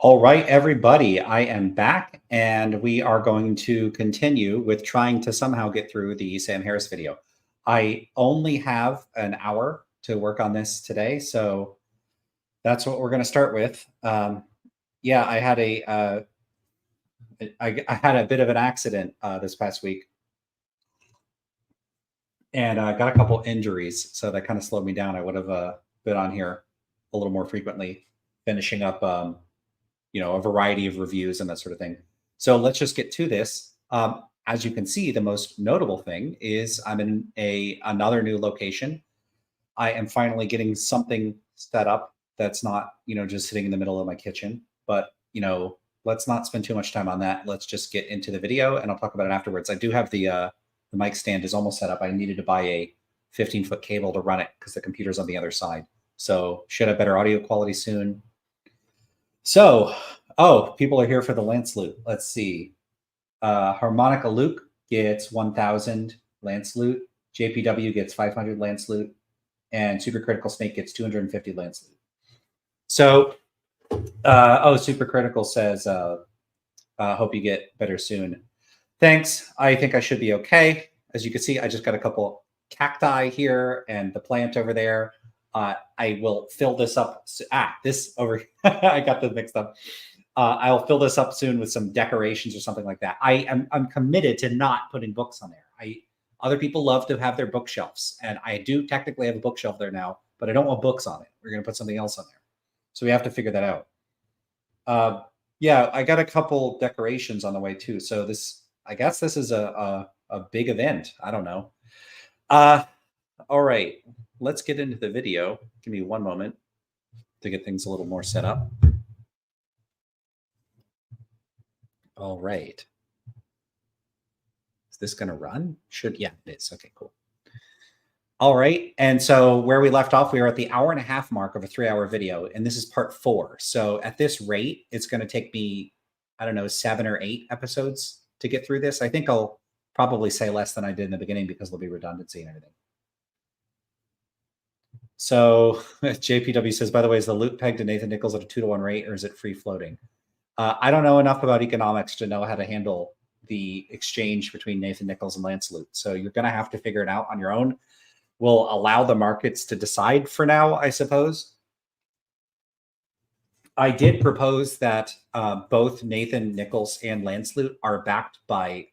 All right, everybody, I am back and we are going to continue with trying to somehow get through the Sam Harris video. I only have an hour to work on this today, so that's what we're going to start with. Yeah, I had I had a bit of an accident this past week, and I got a couple injuries, so that kind of slowed me down. I would have been on here a little more frequently, finishing up a variety of reviews and that sort of thing. So let's just get to this. As you can see, the most notable thing is I'm in another new location. I am finally getting something set up that's not, just sitting in the middle of my kitchen. But, let's not spend too much time on that. Let's just get into the video and I'll talk about it afterwards. I do have the mic stand is almost set up. I needed to buy a 15-foot cable to run it because the computer's on the other side. So should have better audio quality soon. So, people are here for the Lance loot. Let's see. Harmonica Luke gets 1,000 Lance loot. JPW gets 500 Lance loot. And Supercritical Snake gets 250 Lance loot. So, Supercritical says, hope you get better soon. Thanks. I think I should be okay. As you can see, I just got a couple cacti here and the plant over there. I will fill this up. This over. I got them mixed up. I'll fill this up soon with some decorations or something like that. I'm committed to not putting books on there. Other people love to have their bookshelves, and I do technically have a bookshelf there now, but I don't want books on it. We're going to put something else on there, so we have to figure that out. Yeah, I got a couple decorations on the way too. So I guess this is a big event. I don't know. All right. Let's get into the video. Give me one moment to get things a little more set up. All right. Is this going to run? Yeah, it is. Okay, cool. All right. And so where we left off, we were at the 1.5 hour mark of a 3-hour video, and this is part 4. So at this rate, it's going to take me, I don't know, 7 or 8 episodes to get through this. I think I'll probably say less than I did in the beginning because there'll be redundancy and everything. So JPW says, by the way, is the loot pegged to Nathan Nichols at a 2-to-1 rate, or is it free floating? I don't know enough about economics to know how to handle the exchange between Nathan Nichols and Lance Loot. So you're going to have to figure it out on your own. We'll allow the markets to decide for now, I suppose. I did propose that both Nathan Nichols and Lance Loot are backed by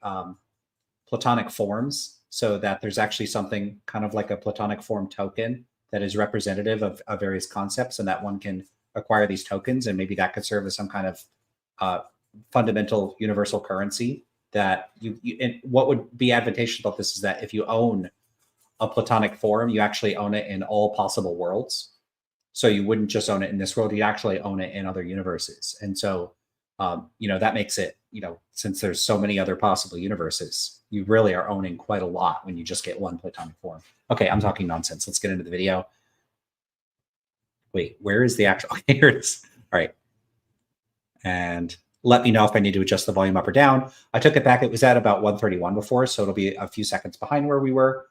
Platonic forms, so that there's actually something kind of like a Platonic form token that is representative of various concepts, and that one can acquire these tokens, and maybe that could serve as some kind of fundamental universal currency. That and what would be advantageous about this is that if you own a Platonic form, you actually own it in all possible worlds. So you wouldn't just own it in this world, you actually own it in other universes. And so, that makes it, since there's so many other possible universes, you really are owning quite a lot when you just get one Platonic form. Okay, I'm talking nonsense. Let's get into the video. Wait, where is the actual? Okay, here it is. All right. And let me know if I need to adjust the volume up or down. I took it back. It was at about 131 before, so it'll be a few seconds behind where we were.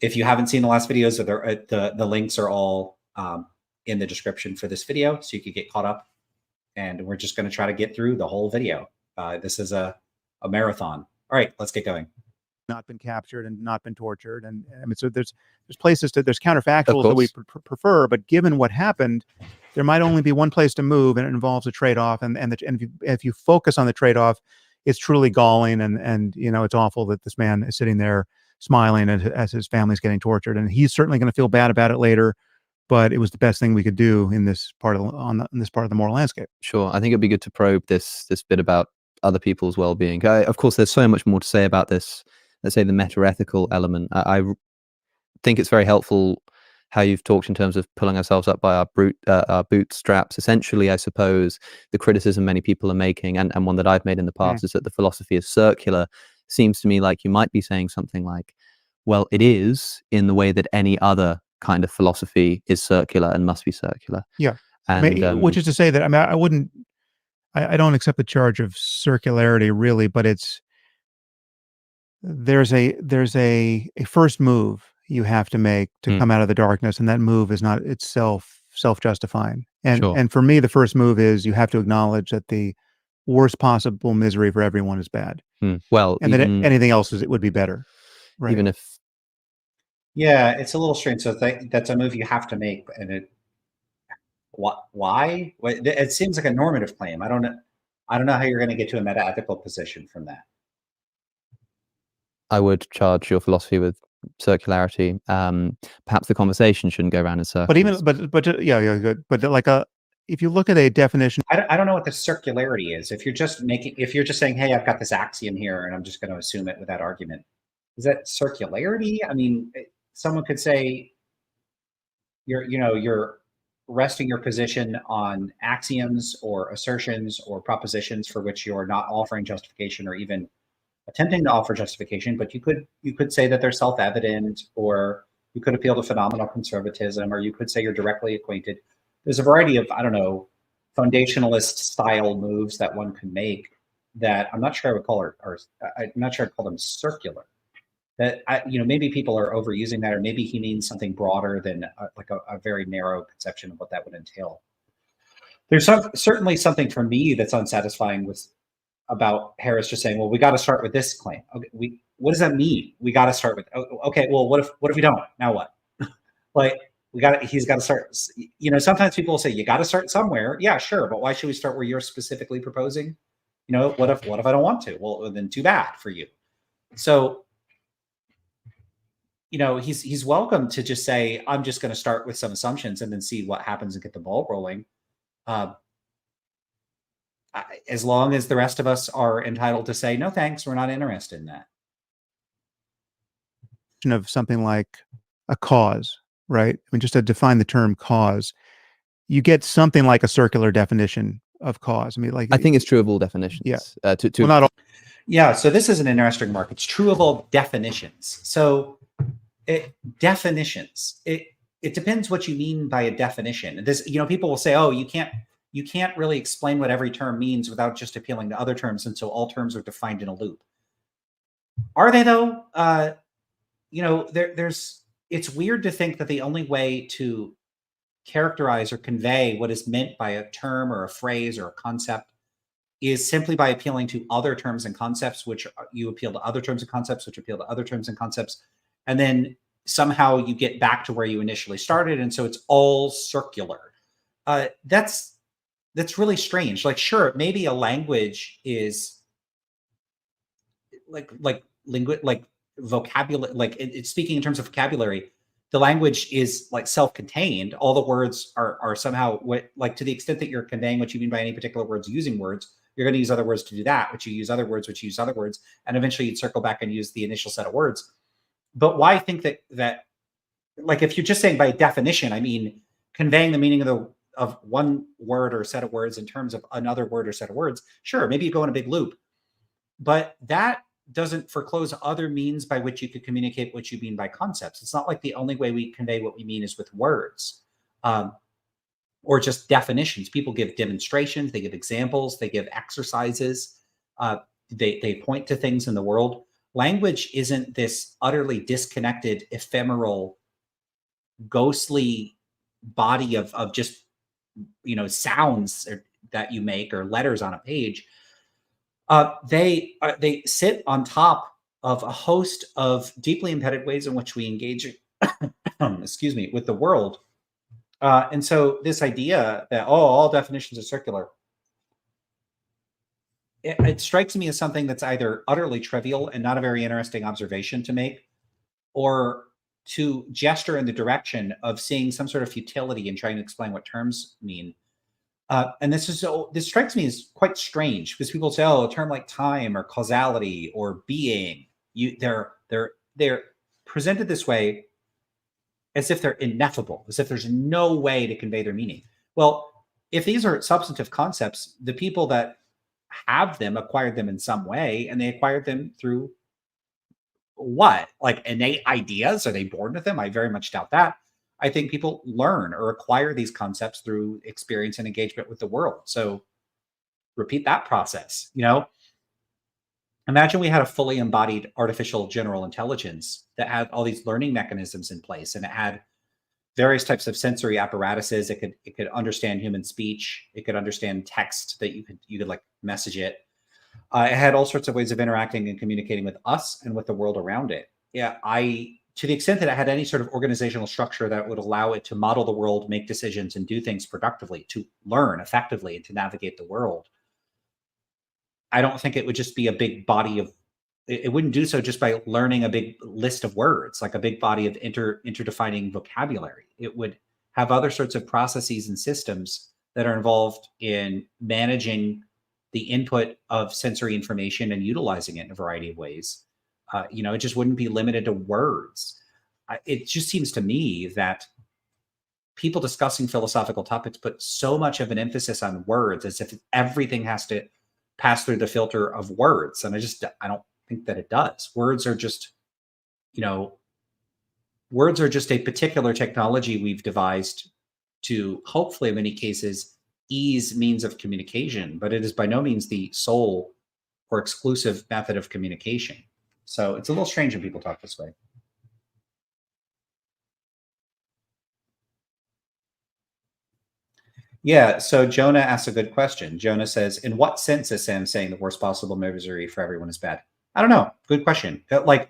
If you haven't seen the last videos, the links are all in the description for this video, so you could get caught up. And we're just going to try to get through the whole video. This is a marathon. All right, let's get going. Not been captured and not been tortured, and I mean, so there's places there's counterfactuals that we prefer, but given what happened, there might only be one place to move, and it involves a trade-off. And if you focus on the trade-off, it's truly galling, and it's awful that this man is sitting there smiling as his family's getting tortured, and he's certainly going to feel bad about it later. But it was the best thing we could do in this part of the moral landscape. Sure, I think it'd be good to probe this bit about other people's well-being. Of course, there's so much more to say about this. Let's say the meta-ethical element. I think it's very helpful how you've talked in terms of pulling ourselves up by our bootstraps. Essentially, I suppose the criticism many people are making, and one that I've made in the past, is that the philosophy is circular. Seems to me like you might be saying something like, well, it is in the way that any other kind of philosophy is circular and must be circular. Yeah. And, which is to say that, I mean, I don't accept the charge of circularity really, but there's a first move you have to make to come out of the darkness, and that move is not itself self-justifying. And Sure. and for me, the first move is you have to acknowledge that the worst possible misery for everyone is bad, Well, and that anything else it would be better. Right. even if Yeah, it's a little strange. So that's a move you have to make, and why? It seems like a normative claim. I don't know. I don't know how you're going to get to a meta-ethical position from that. I would charge your philosophy with circularity, perhaps the conversation shouldn't go around in circles. But even yeah, good. But if you look at a definition, I don't know what the circularity is. If you're just saying, hey, I've got this axiom here, and I'm just going to assume it without argument, is that circularity? I mean, someone could say you're resting your position on axioms or assertions or propositions for which you're not offering justification or even attempting to offer justification, but you could say that they're self-evident, or you could appeal to phenomenal conservatism, or you could say you're directly acquainted. There's a variety of, I don't know, foundationalist style moves that one can make that I'm not sure I would call, or I'm not sure I'd call them circular. That maybe people are overusing that, or maybe he means something broader than a very narrow conception of what that would entail. There's certainly something for me that's unsatisfying about Harris just saying, well, we got to start with this claim. Okay, what does that mean? We got to start with, okay, well, what if we don't? Now what? He's got to start, sometimes people will say, you got to start somewhere. Yeah, sure. But why should we start where you're specifically proposing? What if I don't want to? Well, then too bad for you. So, he's welcome to just say, I'm just going to start with some assumptions and then see what happens and get the ball rolling. As long as the rest of us are entitled to say, no, thanks, we're not interested in that. Of something like a cause, right? I mean, just to define the term cause, you get something like a circular definition of cause. I mean, I think it's true of all definitions. Yeah. Well, not all. Yeah. So this is an interesting mark. It's true of all definitions. So definitions. It depends what you mean by a definition. This, people will say, oh, you can't really explain what every term means without just appealing to other terms, and so all terms are defined in a loop. Are they though? It's weird to think that the only way to characterize or convey what is meant by a term or a phrase or a concept is simply by appealing to other terms and concepts, which you appeal to other terms and concepts, which appeal to other terms and concepts. And then somehow you get back to where you initially started. And so it's all circular. That's really strange. Sure, maybe a language is like vocabulary, it's speaking in terms of vocabulary. The language is self-contained. All the words are somehow to the extent that you're conveying what you mean by any particular words using words, you're going to use other words to do that, which you use other words, which you use other words, and eventually you'd circle back and use the initial set of words. But why think that if you're just saying by definition, I mean, conveying the meaning of one word or set of words in terms of another word or set of words, sure, maybe you go in a big loop, but that doesn't foreclose other means by which you could communicate what you mean by concepts. It's not like the only way we convey what we mean is with words or just definitions. People give demonstrations, they give examples, they give exercises, they point to things in the world. Language isn't this utterly disconnected, ephemeral, ghostly body of just sounds that you make or letters on a page. They sit on top of a host of deeply embedded ways in which we engage with the world. And so this idea that all definitions are circular, it strikes me as something that's either utterly trivial and not a very interesting observation to make, or to gesture in the direction of seeing some sort of futility in trying to explain what terms mean. And this strikes me as quite strange, because people say, oh, a term like time or causality or being, they're presented this way as if they're ineffable, as if there's no way to convey their meaning. Well, if these are substantive concepts, the people that have them acquired them in some way, and they acquired them through what? Innate ideas? Are they born with them? I very much doubt that. I think people learn or acquire these concepts through experience and engagement with the world. So repeat that process. Imagine we had a fully embodied artificial general intelligence that had all these learning mechanisms in place, and it had various types of sensory apparatuses. It could understand human speech. It could understand text that you could like message it. It had all sorts of ways of interacting and communicating with us and with the world around it. Yeah, to the extent that it had any sort of organizational structure that would allow it to model the world, make decisions, and do things productively, to learn effectively and to navigate the world, I don't think it would just be a big body of, it wouldn't do so just by learning a big list of words, like a big body of interdefining vocabulary. It would have other sorts of processes and systems that are involved in managing the input of sensory information and utilizing it in a variety of ways. It just wouldn't be limited to words. It just seems to me that people discussing philosophical topics put so much of an emphasis on words, as if everything has to pass through the filter of words. And I don't think that it does. Words are just a particular technology we've devised to, hopefully in many cases, ease means of communication, but it is by no means the sole or exclusive method of communication. So it's a little strange when people talk this way. Yeah, so Jonah asks a good question. Jonah says, in what sense is Sam saying the worst possible misery for everyone is bad? I don't know. Good question. The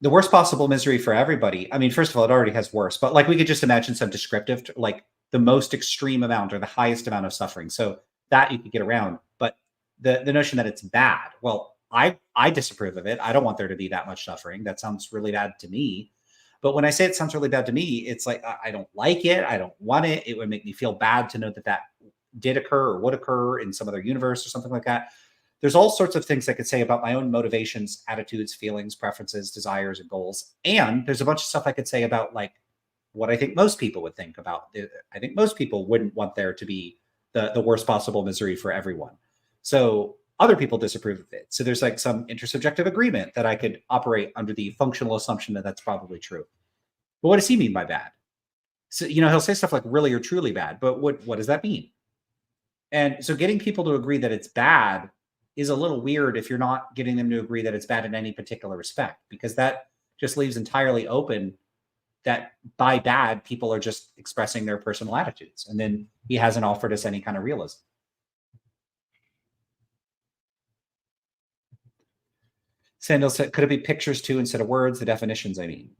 worst possible misery for everybody. I mean, first of all, it already has worse, but like we could just imagine some descriptive, like the most extreme amount or the highest amount of suffering. So that you could get around. But the notion that it's bad, well, I disapprove of it. I don't want there to be that much suffering. That sounds really bad to me. But when I say it sounds really bad to me, it's like, I don't like it. I don't want it. It would make me feel bad to know that did occur or would occur in some other universe or something like that. There's all sorts of things I could say about my own motivations, attitudes, feelings, preferences, desires, and goals. And there's a bunch of stuff I could say about like what I think most people would think about. I think most people wouldn't want there to be the worst possible misery for everyone. So other people disapprove of it. So there's like some intersubjective agreement that I could operate under the functional assumption that that's probably true. But what does he mean by bad? So, he'll say stuff like really or truly bad, but what does that mean? And so getting people to agree that it's bad is a little weird if you're not getting them to agree that it's bad in any particular respect, because that just leaves entirely open that by bad, people are just expressing their personal attitudes. And then he hasn't offered us any kind of realism. Sandal said, could it be pictures too instead of words? The definitions, I mean.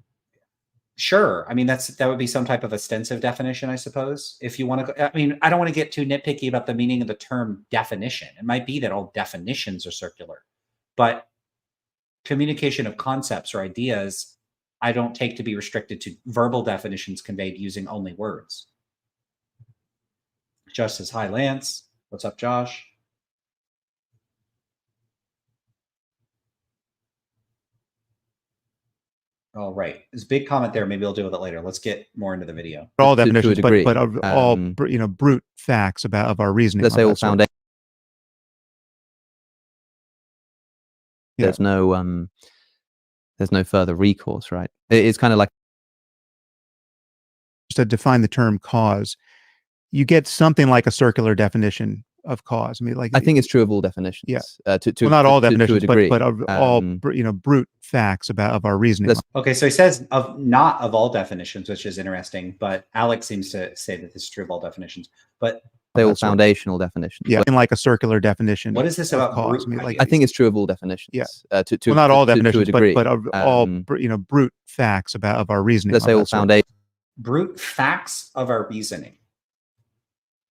Sure. I mean, that would be some type of ostensive definition, I suppose. If you want to go, I mean, I don't want to get too nitpicky about the meaning of the term definition. It might be that all definitions are circular, but communication of concepts or ideas, I don't take to be restricted to verbal definitions conveyed using only words. Josh says, hi, Lance. What's up, Josh? All right. There's a big comment there. Maybe I'll deal with it later. Let's get more into the video. All definitions, but all brute facts of our reasoning. Let's say all foundation. Yeah. There's no further recourse, right? It's kind of like, just to define the term cause, you get something like a circular definition of cause. I mean, like, I think it's true of all definitions. Yeah. Well, not all definitions, to a degree. but all brute facts of our reasoning. Okay, so he says not of all definitions, which is interesting. But Alex seems to say that this is true of all definitions. But they all foundational definitions. Yeah, like a circular definition. What is this about cause? Brute? I mean, like, I think it's true of all definitions. Yeah. Not all definitions, to a degree. but all brute facts of our reasoning. Let's say all foundation. Brute facts of our reasoning.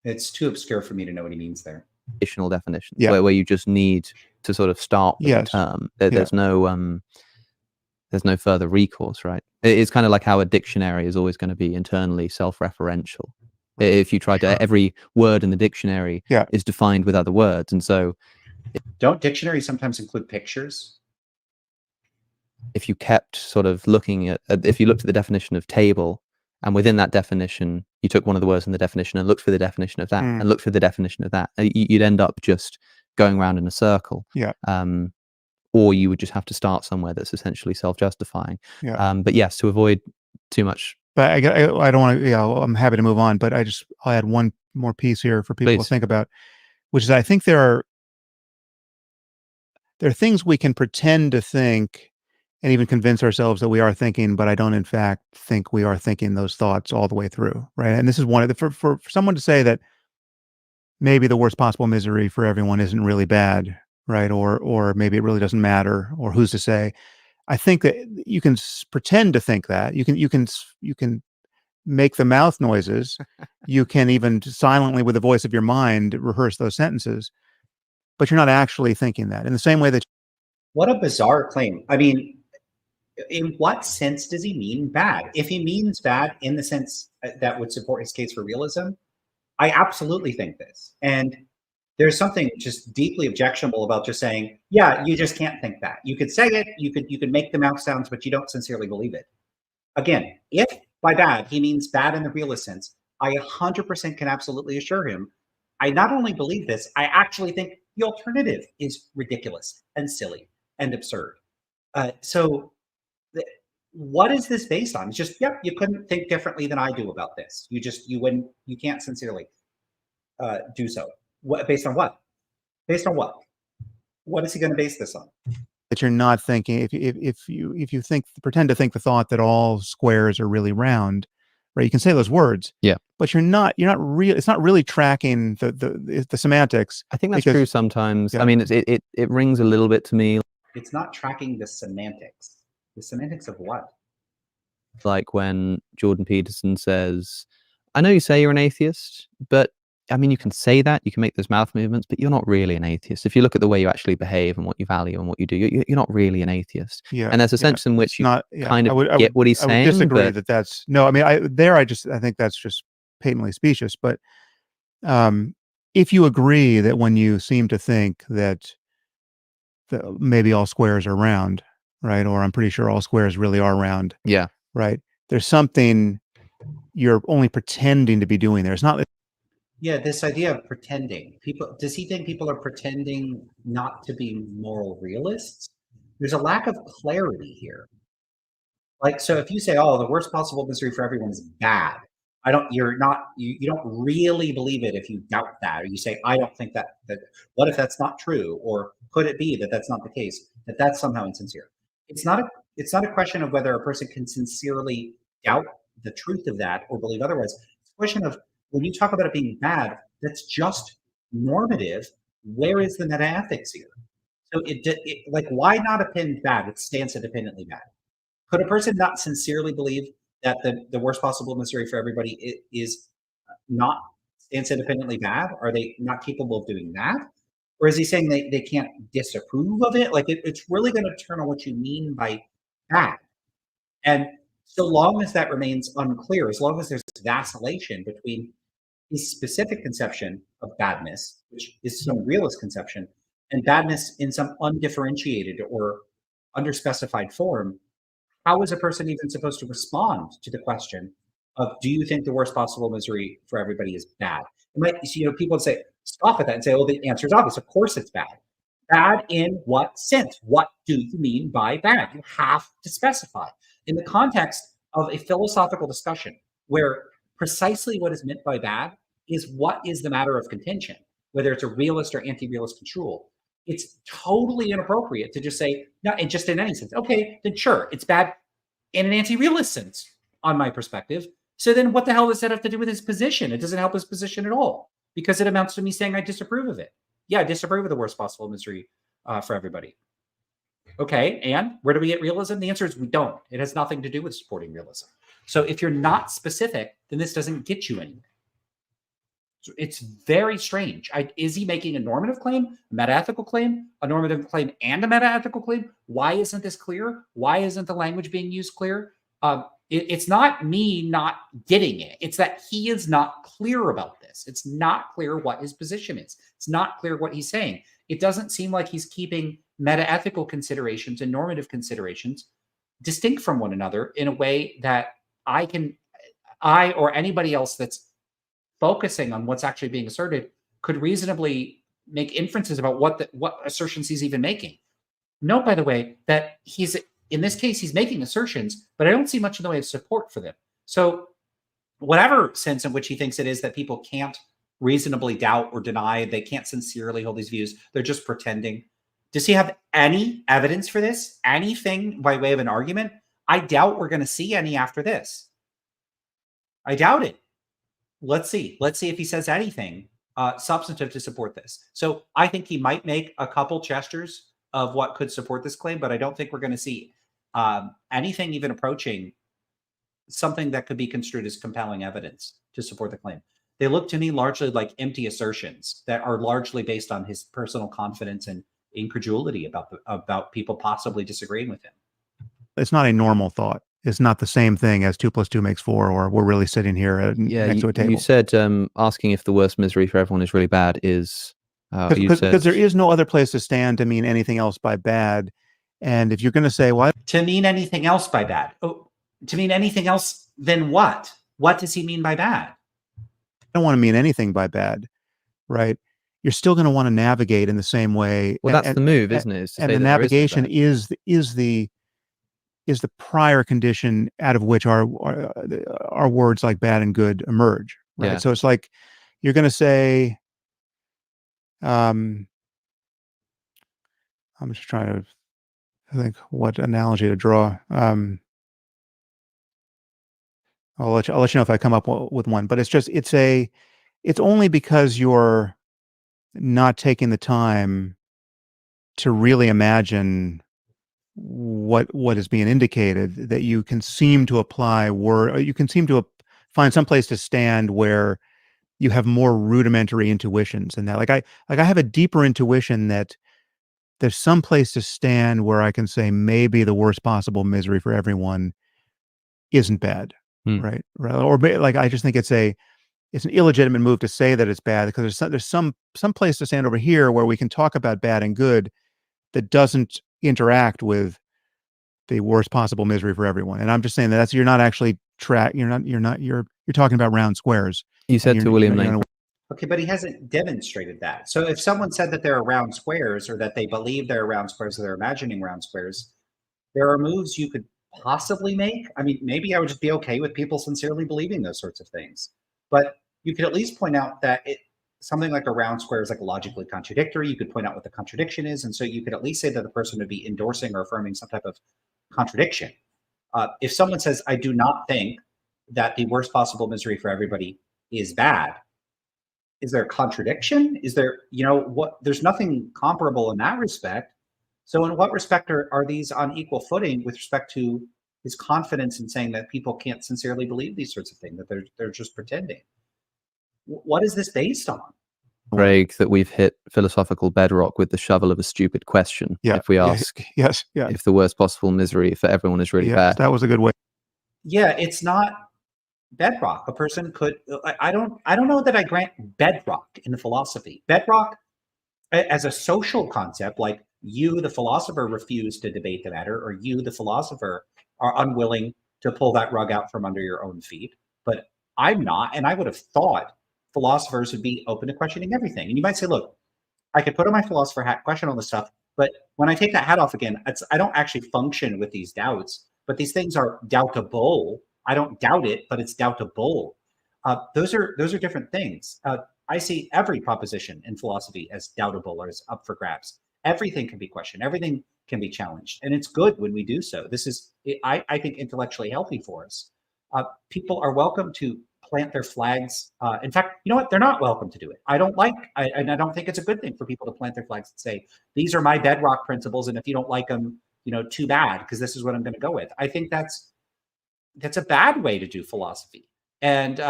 It's too obscure for me to know what he means there. Definitions, yeah. where you just need to sort of start with yes. the term. There's no further recourse, right? It's kind of like how a dictionary is always going to be internally self-referential. If you try to, every word in the dictionary is defined with other words, and so don't dictionaries sometimes include pictures? If you kept sort of looking at, if you looked at the definition of table, and within that definition, you took one of the words in the definition and looked for the definition of that, and looked for the definition of that, you'd end up just going around in a circle. Yeah. Or you would just have to start somewhere that's essentially self-justifying. Yeah. But yes, to avoid too much. But I don't want to. Yeah, I'm happy to move on. But I'll add one more piece here for people to think about, which is I think there are things we can pretend to think and even convince ourselves that we are thinking, but I don't in fact think we are thinking those thoughts all the way through, right? And this is one of the for someone to say that maybe the worst possible misery for everyone isn't really bad, right? Or maybe it really doesn't matter, or who's to say? I think that you can pretend to think that. You can make the mouth noises. You can even silently, with the voice of your mind, rehearse those sentences, but you're not actually thinking that. In the same way that What a bizarre claim. I mean, in what sense does he mean bad? If he means bad in the sense that would support his case for realism, I absolutely think this. And there's something just deeply objectionable about just saying, yeah, you just can't think that. You could say it, you could make the mouth sounds, but you don't sincerely believe it. Again, if by bad he means bad in the realist sense, I 100% can absolutely assure him, I not only believe this, I actually think the alternative is ridiculous and silly and absurd. So what is this based on? It's just, yep, you couldn't think differently than I do about this. You can't sincerely do so. What, based on what? Based on what? What is he going to base this on? you're not thinking, if you think, pretend to think the thought that all squares are really round, right? You can say those words, Yeah. but you're not real. It's not really tracking the semantics. I think that's true sometimes. Yeah. I mean, it rings a little bit to me. It's not tracking the semantics. The semantics of what? Like when Jordan Peterson says, I know you say you're an atheist, but I mean, you can say that, you can make those mouth movements, but you're not really an atheist. If you look at the way you actually behave and what you value and what you do, you're not really an atheist. Yeah. And there's a sense in which you kind of I get what he's saying. I would disagree that that's, no, I mean, I think that's just patently specious. But if you agree that when you seem to think that maybe all squares are round, right? Or I'm pretty sure all squares really are round. Yeah. Right. There's something you're only pretending to be doing there. It's not. Yeah, this idea of pretending. Does he think people are pretending not to be moral realists? There's a lack of clarity here. Like, so if you say, oh, the worst possible misery for everyone is bad, you don't really believe it if you doubt that, or you say, I don't think that what if that's not true? Or could it be that that's not the case, that that's somehow insincere? It's not a question of whether a person can sincerely doubt the truth of that or believe otherwise. It's a question of, when you talk about it being bad, that's just normative. Where is the meta ethics here? So like, why not append bad? It stands independently bad. Could a person not sincerely believe that the worst possible misery for everybody is not stands independently bad? Are they not capable of doing that? Or is he saying they can't disapprove of it? Like, it's really going to turn on what you mean by bad. And so long as that remains unclear, as long as there's vacillation between his specific conception of badness, which is some realist conception, and badness in some undifferentiated or underspecified form, how is a person even supposed to respond to the question of, do you think the worst possible misery for everybody is bad? People would say, scoff at that and say, oh, the answer is obvious. Of course it's bad. Bad in what sense? What do you mean by bad? You have to specify. In the context of a philosophical discussion where precisely what is meant by bad is what is the matter of contention, whether it's a realist or anti-realist control, it's totally inappropriate to just say, no, and just in any sense, okay, then sure, it's bad in an anti-realist sense, on my perspective. So then what the hell does that have to do with his position? It doesn't help his position at all, because it amounts to me saying I disapprove of it. Yeah, I disapprove of the worst possible misery for everybody. Okay, and where do we get realism? The answer is we don't. It has nothing to do with supporting realism. So if you're not specific, then this doesn't get you anywhere. So it's very strange. Is he making a normative claim, a meta-ethical claim, a normative claim, and a meta-ethical claim? Why isn't this clear? Why isn't the language being used clear? It's not me not getting it. It's that he is not clear about this. It's not clear what his position is. It's not clear what he's saying. It doesn't seem like he's keeping meta-ethical considerations and normative considerations distinct from one another in a way that I or anybody else that's focusing on what's actually being asserted could reasonably make inferences about what assertions he's even making. Note, by the way, that in this case, he's making assertions, but I don't see much in the way of support for them. So whatever sense in which he thinks it is that people can't reasonably doubt or deny, they can't sincerely hold these views, they're just pretending. Does he have any evidence for this? Anything by way of an argument? I doubt we're going to see any after this. I doubt it. Let's see. Let's see if he says anything substantive to support this. So I think he might make a couple gestures of what could support this claim, but I don't think we're going to see anything even approaching something that could be construed as compelling evidence to support the claim. They look to me largely like empty assertions that are largely based on his personal confidence and incredulity about people possibly disagreeing with him. It's not a normal thought. It's not the same thing as 2 + 2 makes 4, or we're really sitting here next to a table. You said asking if the worst misery for everyone is really bad is because there is no other place to stand to mean anything else by bad. And if you're going to say, well, to mean anything else by bad, to mean anything else than what? What does he mean by bad? I don't want to mean anything by bad, right? You're still going to want to navigate in the same way. Well, that's the move, isn't it? And the navigation is the prior condition out of which our words like bad and good emerge, right? Yeah. So it's like you're going to say, I'm just trying to think what analogy to draw. I'll let you know if I come up with one, but it's only because you're not taking the time to really imagine what is being indicated that you can seem to apply you can seem to find some place to stand where you have more rudimentary intuitions, and that I have a deeper intuition that there's some place to stand where I can say maybe the worst possible misery for everyone isn't bad. Right. Or like, I just think it's an illegitimate move to say that it's bad, because there's some place to stand over here where we can talk about bad and good that doesn't interact with the worst possible misery for everyone. And I'm just saying that you're not actually you're talking about round squares. You said to William Lane. Okay, but he hasn't demonstrated that. So if someone said that there are round squares, or that they believe there are round squares, or they're imagining round squares, there are moves you could possibly make. I mean, maybe I would just be okay with people sincerely believing those sorts of things, but you could at least point out that something like a round square is like logically contradictory. You could point out what the contradiction is, and so you could at least say that the person would be endorsing or affirming some type of contradiction. If someone says, I do not think that the worst possible misery for everybody is bad, is there a contradiction? Is there, there's nothing comparable in that respect. So in what respect are these on equal footing with respect to his confidence in saying that people can't sincerely believe these sorts of things, that they're just pretending? What is this based on? Craig, that we've hit philosophical bedrock with the shovel of a stupid question. Yeah. If we ask if the worst possible misery for everyone is really bad. That was a good way. Yeah, it's not bedrock. A person could, I don't know that I grant bedrock in the philosophy. Bedrock as a social concept, like you, the philosopher, refuse to debate the matter, or you, the philosopher, are unwilling to pull that rug out from under your own feet. But I'm not, and I would have thought philosophers would be open to questioning everything. And you might say, look, I could put on my philosopher hat, question all this stuff, but when I take that hat off again, I don't actually function with these doubts, but these things are doubtable. I don't doubt it, but it's doubtable. Those are different things. I see every proposition in philosophy as doubtable or as up for grabs. Everything can be questioned. Everything can be challenged. And it's good when we do so. This is, I think, intellectually healthy for us. People are welcome to plant their flags. In fact, you know what? They're not welcome to do it. I don't think it's a good thing for people to plant their flags and say, these are my bedrock principles, and if you don't like them, too bad, because this is what I'm going to go with. I think that's a bad way to do philosophy. And,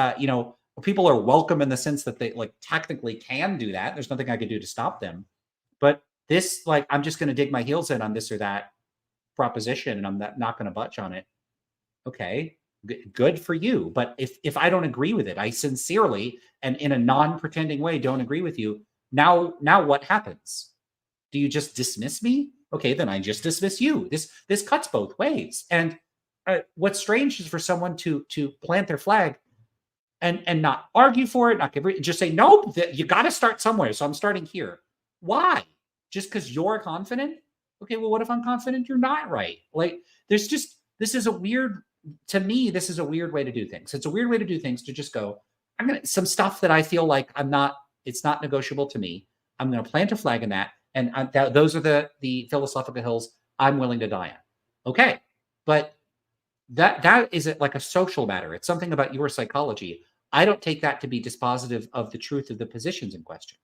people are welcome in the sense that they technically can do that. There's nothing I could do to stop them. But this, I'm just going to dig my heels in on this or that proposition, and I'm not going to budge on it. Okay, good for you. But if I don't agree with it, I sincerely and in a non-pretending way don't agree with you. Now what happens? Do you just dismiss me? Okay, then I just dismiss you. This cuts both ways. And what's strange is for someone to plant their flag and not argue for it, not just say, no, you got to start somewhere. So I'm starting here. Why? Just because you're confident? Okay, well, what if I'm confident you're not right? This is a weird way to do things. It's a weird way to do things to just go, some stuff that I feel like it's not negotiable to me. I'm going to plant a flag in that. And those are the philosophical hills I'm willing to die on. Okay, but that is like a social matter. It's something about your psychology. I don't take that to be dispositive of the truth of the positions in question.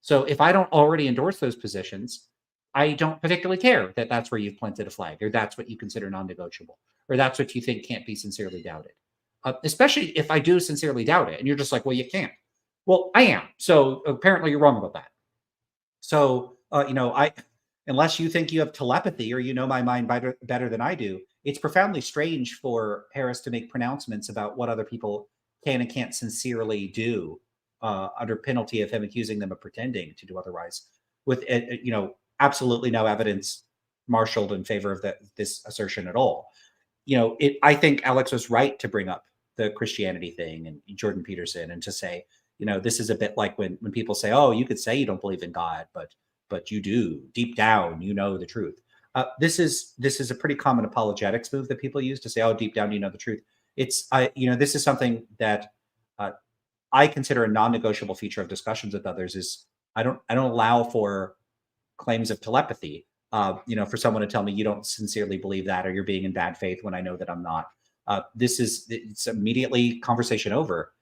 So if I don't already endorse those positions, I don't particularly care that that's where you've planted a flag, or that's what you consider non-negotiable, or that's what you think can't be sincerely doubted. Especially if I do sincerely doubt it, and you're just like, well, you can't. Well, I am. So apparently you're wrong about that. So, unless you think you have telepathy or you know my mind better than I do, it's profoundly strange for Harris to make pronouncements about what other people can and can't sincerely do under penalty of him accusing them of pretending to do otherwise, with absolutely no evidence marshaled in favor of this assertion at all. I think Alex was right to bring up the Christianity thing and Jordan Peterson, and to say, this is a bit like when people say, oh, you could say you don't believe in God, but you do deep down, the truth. This is a pretty common apologetics move that people use to say, oh, deep down, you know the truth. This is something that I consider a non-negotiable feature of discussions with others. Is I don't allow for claims of telepathy. For someone to tell me you don't sincerely believe that, or you're being in bad faith when I know that I'm not. It's immediately conversation over.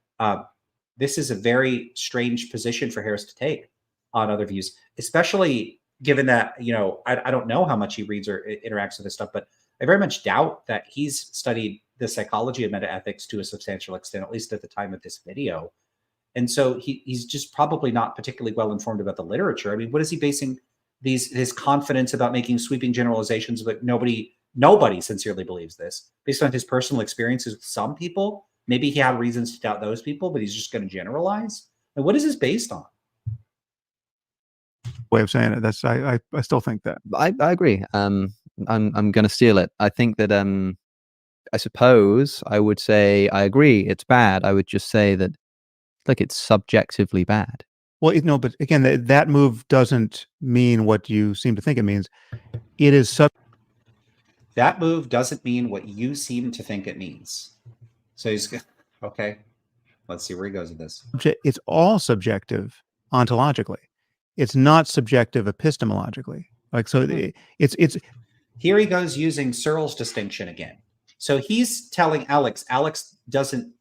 This is a very strange position for Harris to take on other views, especially given that, I don't know how much he reads or interacts with this stuff, but I very much doubt that he's studied the psychology of metaethics to a substantial extent, at least at the time of this video. And so he's just probably not particularly well informed about the literature. I mean, what is he basing his confidence about making sweeping generalizations? But nobody sincerely believes this, based on his personal experiences with some people. Maybe he had reasons to doubt those people, but he's just going to generalize. And what is this based on? Way of saying it. That's I still think that. I agree. I'm going to steal it. I think that I suppose I would say I agree. It's bad. I would just say that, look, it's subjectively bad. Well, but again, that move doesn't mean what you seem to think it means. It is That move doesn't mean what you seem to think it means. So he's okay. Let's see where he goes with this. It's all subjective ontologically. It's not subjective epistemologically. Like, so it's here he goes using Searle's distinction again. So he's telling Alex doesn't,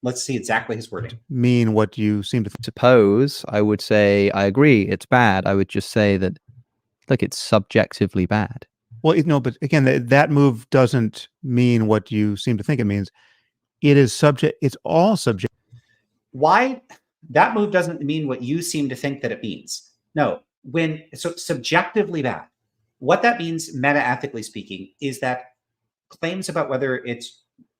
let's see exactly his wording, mean what you seem to suppose I would say I agree. It's bad. I would just say that, look, it's subjectively bad. Well, but again, that move doesn't mean what you seem to think it means. It's all subject. Why? That move doesn't mean what you seem to think that it means. No, so subjectively bad. What that means, meta-ethically speaking, is that claims about whether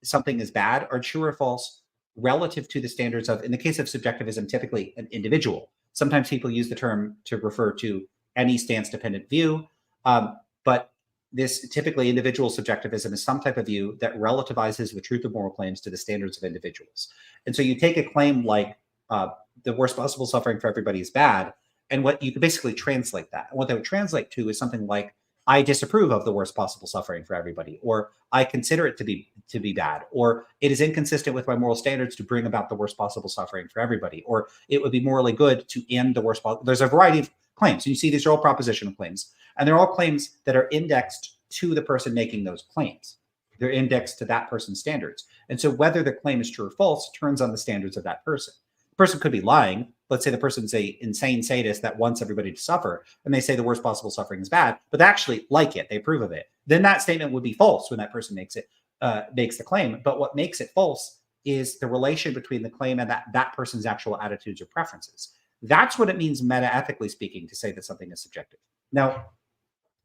something is bad are true or false relative to the standards of, in the case of subjectivism, typically an individual. Sometimes people use the term to refer to any stance-dependent view, but this typically individual subjectivism is some type of view that relativizes the truth of moral claims to the standards of individuals. And so you take a claim like the worst possible suffering for everybody is bad, and what you could basically translate that. And what that would translate to is something like, I disapprove of the worst possible suffering for everybody, or I consider it to be bad, or it is inconsistent with my moral standards to bring about the worst possible suffering for everybody, or it would be morally good to end the worst possible. There's a variety of claims. You see, these are all propositional claims, and they're all claims that are indexed to the person making those claims. They're indexed to that person's standards. And so whether the claim is true or false turns on the standards of that person. The person could be lying. Let's say the person's an insane sadist that wants everybody to suffer, and they say the worst possible suffering is bad, but they actually like it. They approve of it. Then that statement would be false when that person makes the claim. But what makes it false is the relation between the claim and that person's actual attitudes or preferences. That's what it means meta-ethically speaking to say that something is subjective. Now,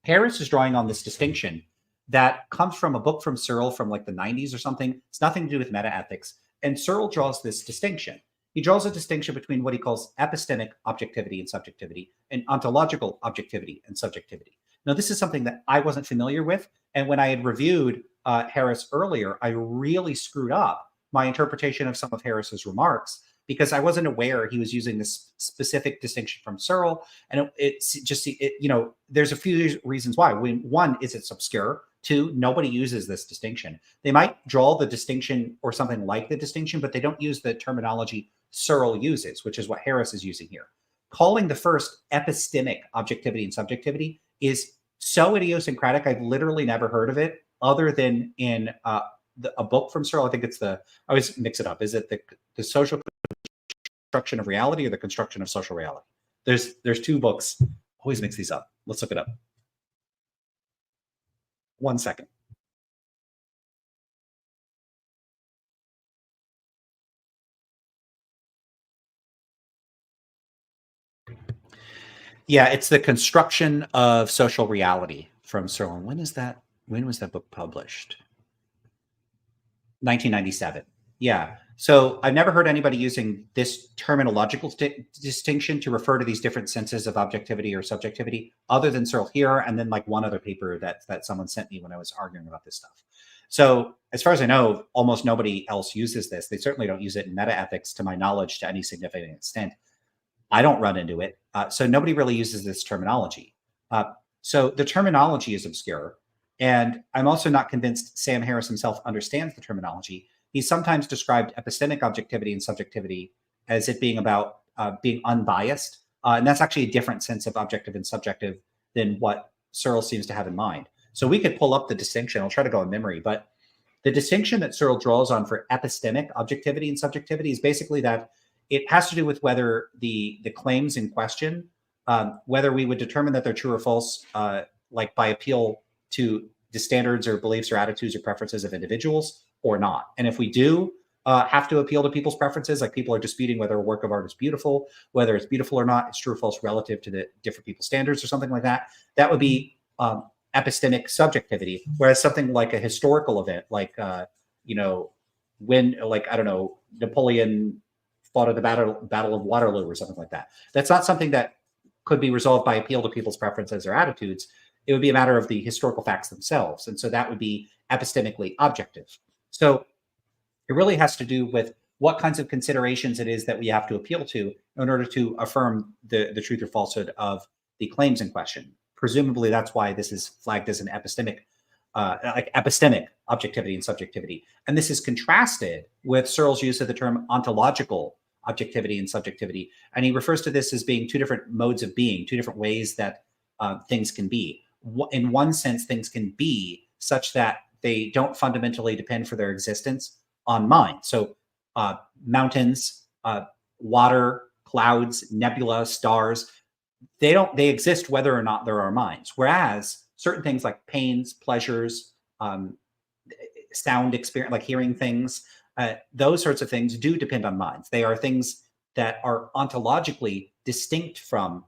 Harris is drawing on this distinction that comes from a book from Searle from like the 90s or something. It's nothing to do with meta-ethics. And Searle draws this distinction. He draws a distinction between what he calls epistemic objectivity and subjectivity, and ontological objectivity and subjectivity. Now, this is something that I wasn't familiar with. And when I had reviewed Harris earlier, I really screwed up my interpretation of some of Harris's remarks because I wasn't aware he was using this specific distinction from Searle. And there's a few reasons why. One is it's obscure. Two, nobody uses this distinction. They might draw the distinction or something like the distinction, but they don't use the terminology Searle uses, which is what Harris is using here. calling the first epistemic objectivity and subjectivity is so idiosyncratic. I've literally never heard of it other than in a book from Searle. I think it's I always mix it up. Is it the social construction of reality or the construction of social reality? There's two books. Always mix these up. Let's look it up. 1 second. Yeah, it's the construction of social reality from Searle. When is that? When was that book published? 1997. Yeah. So I've never heard anybody using this terminological distinction to refer to these different senses of objectivity or subjectivity, other than Searle here, and then like one other paper that someone sent me when I was arguing about this stuff. So as far as I know, almost nobody else uses this. They certainly don't use it in metaethics, to my knowledge, to any significant extent. I don't run into it. So nobody really uses this terminology. So the terminology is obscure. And I'm also not convinced Sam Harris himself understands the terminology. He's sometimes described epistemic objectivity and subjectivity as it being about being unbiased. And that's actually a different sense of objective and subjective than what Searle seems to have in mind. So we could pull up the distinction. I'll try to go in memory. But the distinction that Searle draws on for epistemic objectivity and subjectivity is basically that it has to do with whether the claims in question, whether we would determine that they're true or false, like by appeal to the standards or beliefs or attitudes or preferences of individuals or not. And if we do have to appeal to people's preferences, like people are disputing whether a work of art is beautiful, whether it's beautiful or not, it's true or false relative to the different people's standards or something like that, that would be epistemic subjectivity. Whereas something like a historical event, like, when, like, I don't know, Napoleon fought at the Battle of Waterloo or something like that. That's not something that could be resolved by appeal to people's preferences or attitudes. It would be a matter of the historical facts themselves. And so that would be epistemically objective. So it really has to do with what kinds of considerations it is that we have to appeal to in order to affirm the truth or falsehood of the claims in question. Presumably that's why this is flagged as an epistemic objectivity and subjectivity. And this is contrasted with Searle's use of the term ontological objectivity and subjectivity. And he refers to this as being two different modes of being, two different ways that things can be. In one sense, things can be such that they don't fundamentally depend for their existence on mind. So mountains, water, clouds, nebula, stars, they exist whether or not there are minds. Whereas certain things like pains, pleasures, sound experience, like hearing things, those sorts of things do depend on minds. They are things that are ontologically distinct from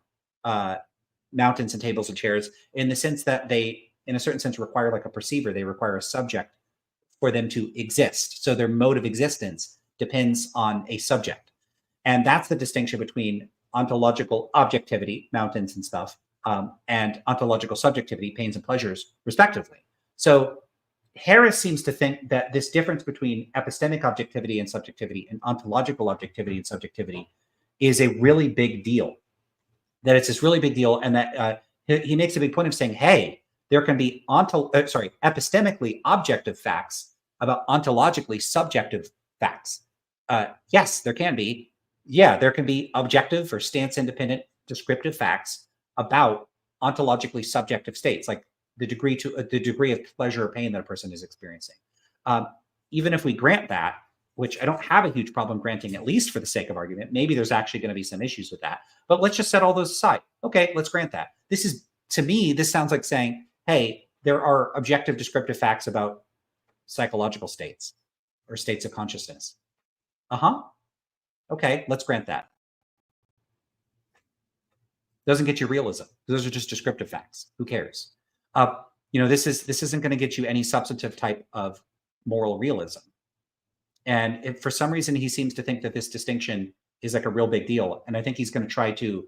mountains and tables and chairs, in the sense that they, in a certain sense, require like a perceiver. They require a subject for them to exist. So their mode of existence depends on a subject. And that's the distinction between ontological objectivity, mountains and stuff, and ontological subjectivity, pains and pleasures, respectively. So Harris seems to think that this difference between epistemic objectivity and subjectivity and ontological objectivity and subjectivity is a really big deal. That it's this really big deal, and that he makes a big point of saying, hey, there can be epistemically objective facts about ontologically subjective facts. Yes, there can be. Yeah, there can be objective or stance-independent descriptive facts about ontologically subjective states, like the degree of pleasure or pain that a person is experiencing. Even if we grant that, which I don't have a huge problem granting, at least for the sake of argument, maybe there's actually going to be some issues with that, but let's just set all those aside. Okay, let's grant that. This is, to me, this sounds like saying, hey, there are objective descriptive facts about psychological states or states of consciousness. Okay, let's grant that. Doesn't get you realism. Those are just descriptive facts. Who cares? This isn't going to get you any substantive type of moral realism. And if for some reason he seems to think that this distinction is like a real big deal, and I think he's going to try to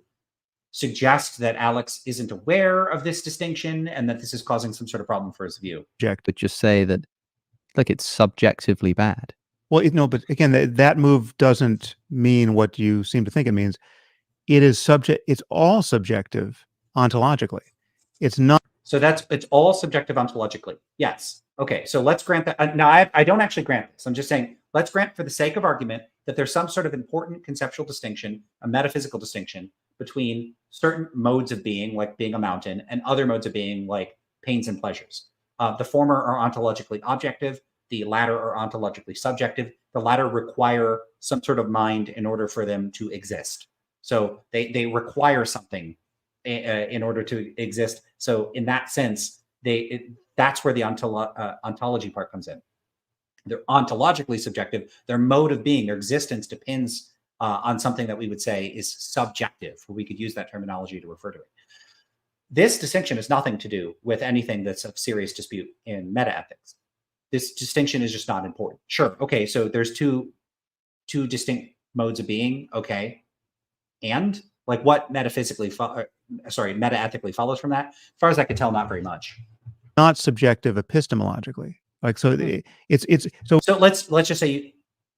suggest that Alex isn't aware of this distinction and that this is causing some sort of problem for his view. But just say that, look, it's subjectively bad. Well, but again, that move doesn't mean what you seem to think it means. It's all subjective ontologically. It's not. So it's all subjective ontologically. Yes. Okay. So let's grant that. Now, I don't actually grant this. I'm just saying, let's grant for the sake of argument that there's some sort of important conceptual distinction, a metaphysical distinction between certain modes of being, like being a mountain, and other modes of being, like pains and pleasures. The former are ontologically objective, the latter are ontologically subjective. The latter require some sort of mind in order for them to exist. So they require something in order to exist. So in that sense, that's where the ontology part comes in. They're ontologically subjective. Their mode of being, their existence depends on something that we would say is subjective, or we could use that terminology to refer to it. This distinction has nothing to do with anything that's of serious dispute in metaethics. This distinction is just not important. Sure, okay, so there's two distinct modes of being, okay, and like what metaethically follows from that? As far as I could tell, not very much. Not subjective epistemologically. Like, so it's so let's just say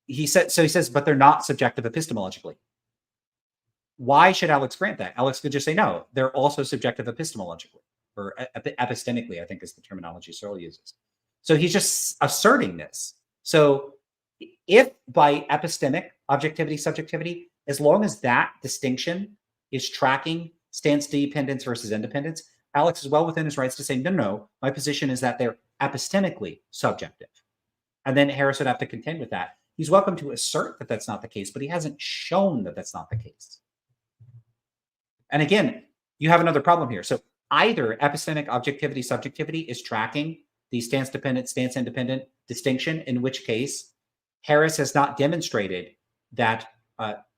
he says, but they're not subjective epistemologically. Why should Alex grant that? Alex could just say, no, they're also subjective epistemologically, or epistemically, I think is the terminology Searle uses. So he's just asserting this. So if by epistemic, objectivity, subjectivity, as long as that distinction is tracking stance dependence versus independence, Alex is well within his rights to say, no, my position is that they're epistemically subjective. And then Harris would have to contend with that. He's welcome to assert that that's not the case, but he hasn't shown that that's not the case. And again, you have another problem here. So either epistemic objectivity, subjectivity is tracking the stance dependent, stance independent distinction, in which case Harris has not demonstrated that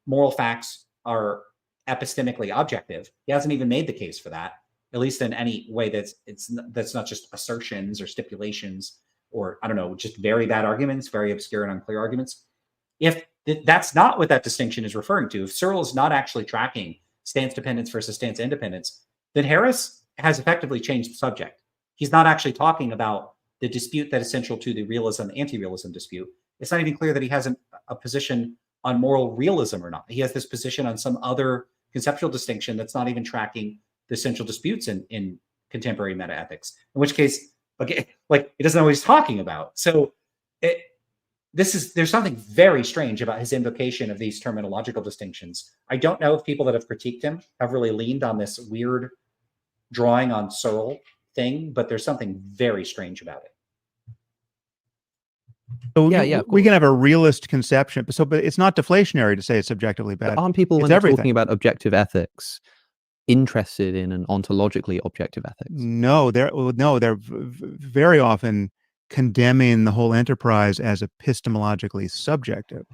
moral facts are epistemically objective. He hasn't even made the case for that, at least in any way that's not just assertions or stipulations, or I don't know, just very bad arguments, very obscure and unclear arguments. If that's not what that distinction is referring to, if Searle is not actually tracking stance dependence versus stance independence, then Harris has effectively changed the subject. He's not actually talking about the dispute that is central to the realism, anti-realism dispute. It's not even clear that he has a position on moral realism or not. He has this position on some other conceptual distinction that's not even tracking the central disputes in contemporary metaethics, in which case, okay, like he doesn't know what he's talking about. So there's something very strange about his invocation of these terminological distinctions. I don't know if people that have critiqued him have really leaned on this weird drawing on Searle thing, but there's something very strange about it. So we can have a realist conception, but it's not deflationary to say it's subjectively bad. But aren't people, when they're talking about objective ethics, interested in an ontologically objective ethics? No, they're very often condemning the whole enterprise as epistemologically subjective.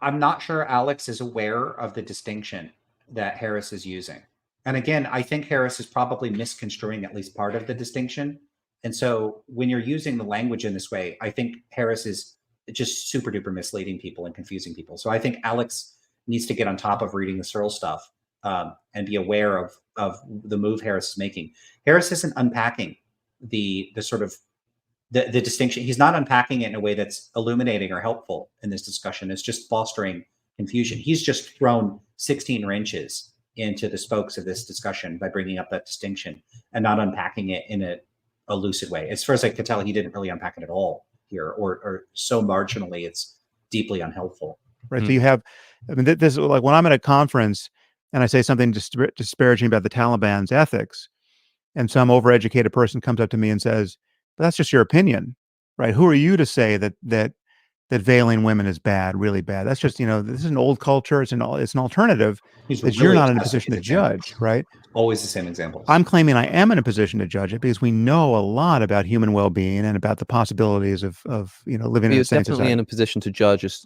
I'm not sure Alex is aware of the distinction that Harris is using. And again, I think Harris is probably misconstruing at least part of the distinction. And so when you're using the language in this way, I think Harris is just super duper misleading people and confusing people. So I think Alex needs to get on top of reading the Searle stuff and be aware of the move Harris is making. Harris isn't unpacking the sort of the distinction. He's not unpacking it in a way that's illuminating or helpful in this discussion. It's just fostering confusion. He's just thrown 16 wrenches into the spokes of this discussion by bringing up that distinction and not unpacking it in a lucid way. As far as I could tell, he didn't really unpack it at all here, or so marginally it's deeply unhelpful. Right. So you have, I mean, this is like when I'm at a conference and I say something disparaging about the Taliban's ethics, and some overeducated person comes up to me and says, "But that's just your opinion, right? Who are you to say that veiling women is bad, really bad? That's just, this is an old culture. It's an alternative that you're not in a position to judge, right?" Always the same examples. I'm claiming I am in a position to judge it because we know a lot about human well-being and about the possibilities of living in a sane society. Definitely in a position to judge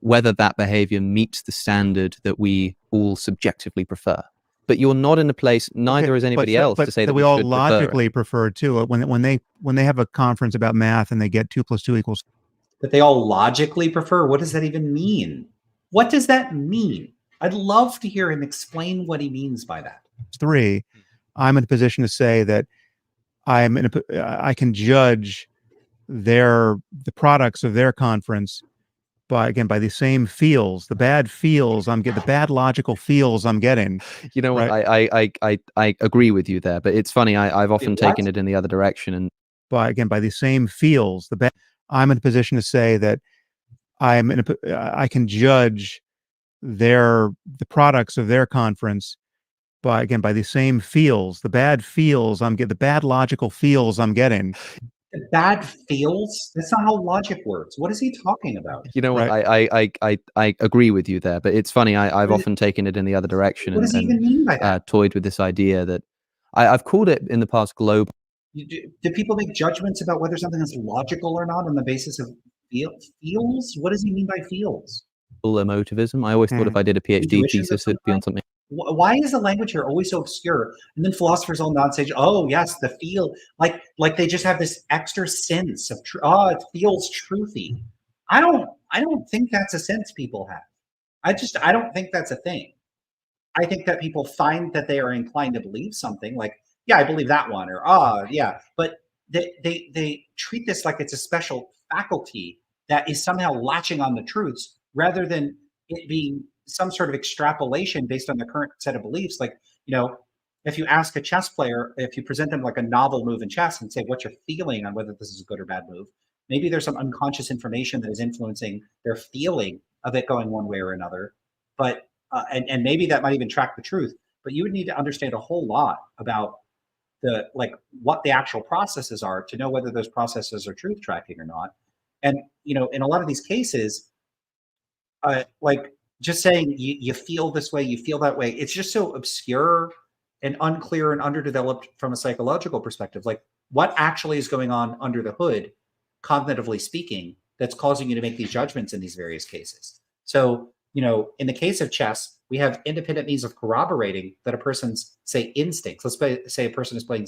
whether that behavior meets the standard that we all subjectively prefer. But you're not in a place, neither is anybody else, to say that we all logically prefer too. When they have a conference about math and they get 2 + 2 equals. That they all logically prefer? What does that even mean? What does that mean? I'd love to hear him explain what he means by that. 3. I'm in a position to say that I can judge the products of their conference by the same feels, the bad feels the bad logical feels I'm getting. You know what? Right? I agree with you there, but it's funny. I've often taken it in the other direction, and by the same feels, I'm in a position to say that I can judge the products of their conference by the same feels, the bad feels I'm getting, the bad logical feels I'm getting. The bad feels? That's not how logic works. What is he talking about? You know what? Right. I agree with you there, but it's funny. I've What often taken it in the other direction does he even mean by that? toyed with this idea that I've called it in the past global Do people make judgments about whether something is logical or not on the basis of feels? What does he mean by feels? emotivism. I always thought if I did a PhD Intuitions of thesis, it'd be on something. Why is the language here always so obscure? And then philosophers all nod stage, oh yes, the feel, like they just have this extra sense of oh, it feels truthy. I don't think that's a sense people have. I don't think that's a thing. I think that people find that they are inclined to believe something, like, yeah, I believe that one, or yeah, but they treat this like it's a special faculty that is somehow latching on the truths rather than it being some sort of extrapolation based on the current set of beliefs. Like, if you ask a chess player, if you present them like a novel move in chess and say, what's your feeling on whether this is a good or bad move? Maybe there's some unconscious information that is influencing their feeling of it going one way or another. But and maybe that might even track the truth, but you would need to understand a whole lot about what the actual processes are to know whether those processes are truth tracking or not. And in a lot of these cases, like just saying you feel this way, you feel that way, it's just so obscure and unclear and underdeveloped from a psychological perspective. Like, what actually is going on under the hood, cognitively speaking, that's causing you to make these judgments in these various cases? So, in the case of chess, we have independent means of corroborating that a person's, say, instincts. Let's say a person is playing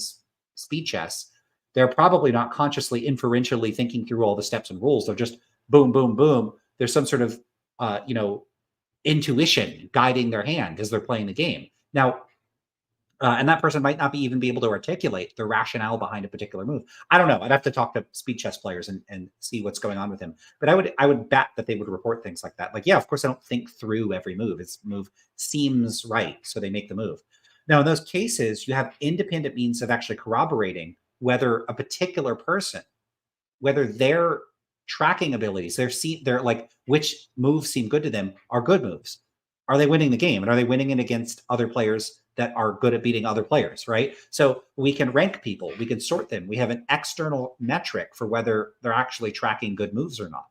speed chess. They're probably not consciously, inferentially thinking through all the steps and rules. They're just boom, boom, boom. There's some sort of, intuition guiding their hand as they're playing the game. Now, and that person might not even be able to articulate the rationale behind a particular move. I don't know. I'd have to talk to speed chess players and see what's going on with him. But I would bet that they would report things like that. Like, yeah, of course, I don't think through every move. Its move seems right, so they make the move. Now, in those cases, you have independent means of actually corroborating whether a particular person, whether their tracking abilities, their like which moves seem good to them are good moves. Are they winning the game? And are they winning it against other players that are good at beating other players, right? So we can rank people, we can sort them. We have an external metric for whether they're actually tracking good moves or not.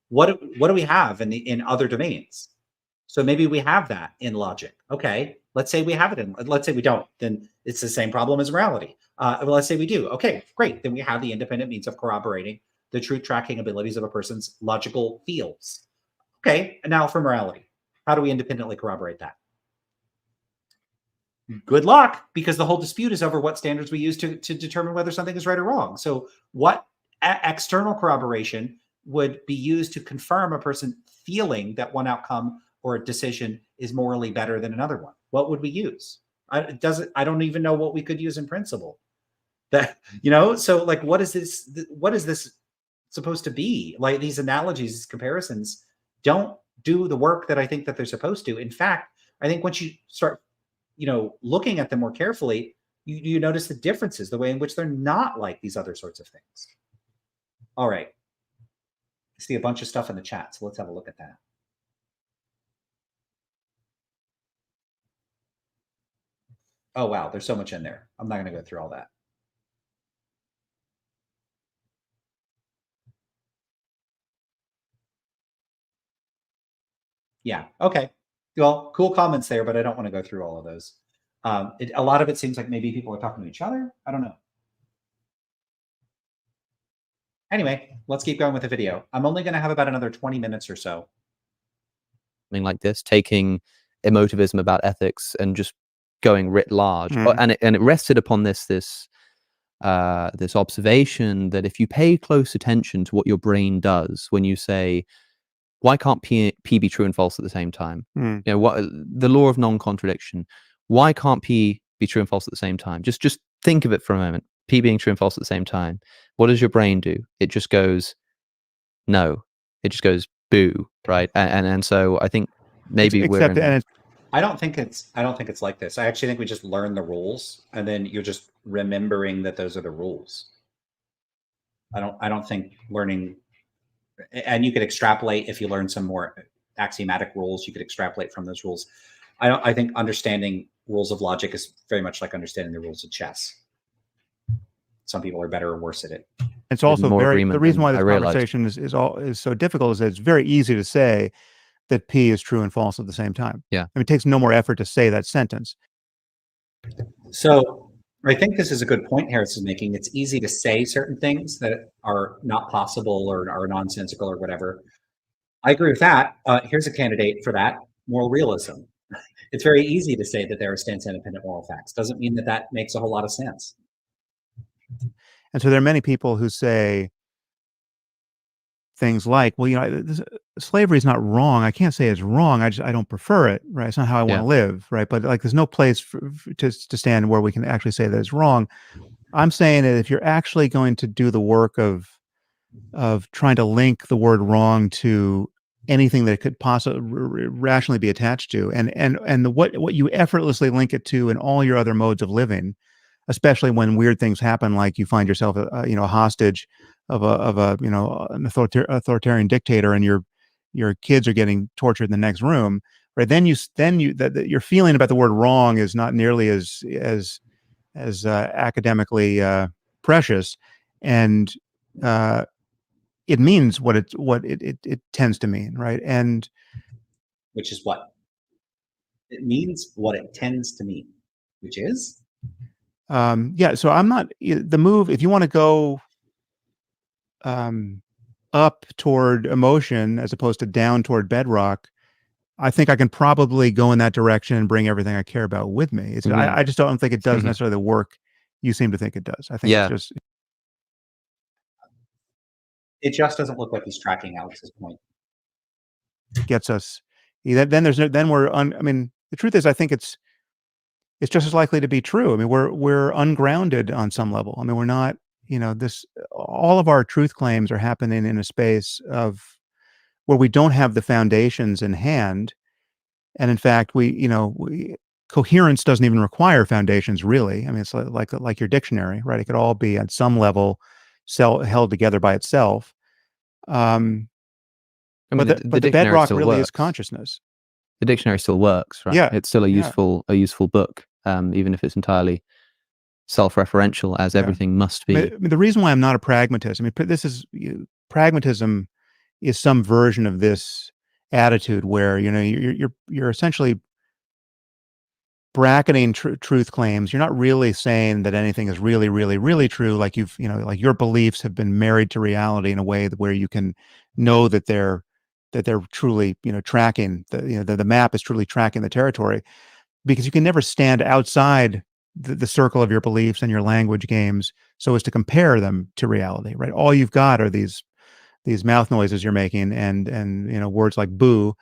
What do we have in other domains? So maybe we have that in logic. Okay, let's say we have it let's say we don't, then it's the same problem as morality. Well, let's say we do. Okay, great. Then we have the independent means of corroborating the truth tracking abilities of a person's logical fields. Okay, and now for morality. How do we independently corroborate that? Good luck, because the whole dispute is over what standards we use to determine whether something is right or wrong. So what external corroboration would be used to confirm a person feeling that one outcome or a decision is morally better than another one? What would we use? I don't even know what we could use in principle. That, so like, what is this supposed to be? Like, these analogies, these comparisons don't do the work that I think that they're supposed to. In fact, I think once you start looking at them more carefully, you notice the differences, the way in which they're not like these other sorts of things. All right. I see a bunch of stuff in the chat, so let's have a look at that. Oh, wow. There's so much in there. I'm not going to go through all that. Yeah. Okay. Well, cool comments there, but I don't want to go through all of those. A lot of it seems like maybe people are talking to each other. I don't know. Anyway, let's keep going with the video. I'm only going to have about another 20 minutes or so. Something like this, taking emotivism about ethics and just going writ large, and it rested upon this observation that if you pay close attention to what your brain does when you say, why can't P be true and false at the same time? What the law of non-contradiction? Why can't P be true and false at the same time? Just think of it for a moment. P being true and false at the same time. What does your brain do? It just goes, no. It just goes, boo, right? And so I think maybe I don't think it's like this. I actually think we just learn the rules, and then you're just remembering that those are the rules. I don't think learning And you could extrapolate if you learn some more axiomatic rules. You could extrapolate from those rules. I think understanding rules of logic is very much like understanding the rules of chess. Some people are better or worse at it. It's also more the agreement reason than why this I realized. conversation is so difficult is that it's very easy to say that P is true and false at the same time. Yeah. I mean, it takes no more effort to say that sentence. So I think this is a good point Harris is making. It's easy to say certain things that are not possible or are nonsensical or whatever. I agree with that. Here's a candidate for that: moral realism. It's very easy to say that there are stance independent moral facts. Doesn't mean that that makes a whole lot of sense. And so there are many people who say things like, well, slavery is not wrong. I can't say it's wrong. I don't prefer it, right? It's not how I want to live, right? But like, there's no place to stand where we can actually say that it's wrong. I'm saying that if you're actually going to do the work of trying to link the word wrong to anything that it could possibly rationally be attached to, and what you effortlessly link it to in all your other modes of living, especially when weird things happen, like you find yourself a hostage of an authoritarian dictator, and your kids are getting tortured in the next room, right? Then your feeling about the word wrong is not nearly as academically precious, and it means what it tends to mean, right? And which is what it means, what it tends to mean, which is so I'm not the move. If you want to go up toward emotion as opposed to down toward bedrock, I think I can probably go in that direction and bring everything I care about with me. I just don't think it does necessarily the work you seem to think it does. I think it just doesn't look like he's tracking Alex's point. Gets us. Then I mean, the truth is, I think it's just as likely to be true. I mean, we're ungrounded on some level. I mean, we're not, all of our truth claims are happening in a space of where we don't have the foundations in hand. And in fact, coherence doesn't even require foundations, really. I mean, it's like your dictionary, right? It could all be at some level held together by itself. I mean, but the bedrock really is consciousness. The dictionary still works, right? Yeah, it's still a useful book, even if it's entirely self-referential, as everything must be. I mean, the reason why I'm not a pragmatist, I mean, pragmatism is some version of this attitude where you're essentially bracketing truth claims. You're not really saying that anything is really, really, really true. Like like your beliefs have been married to reality in a way where you can know that they're truly, tracking the map is truly tracking the territory, because you can never stand outside the circle of your beliefs and your language games so as to compare them to reality, right? All you've got are these mouth noises you're making and words like boo,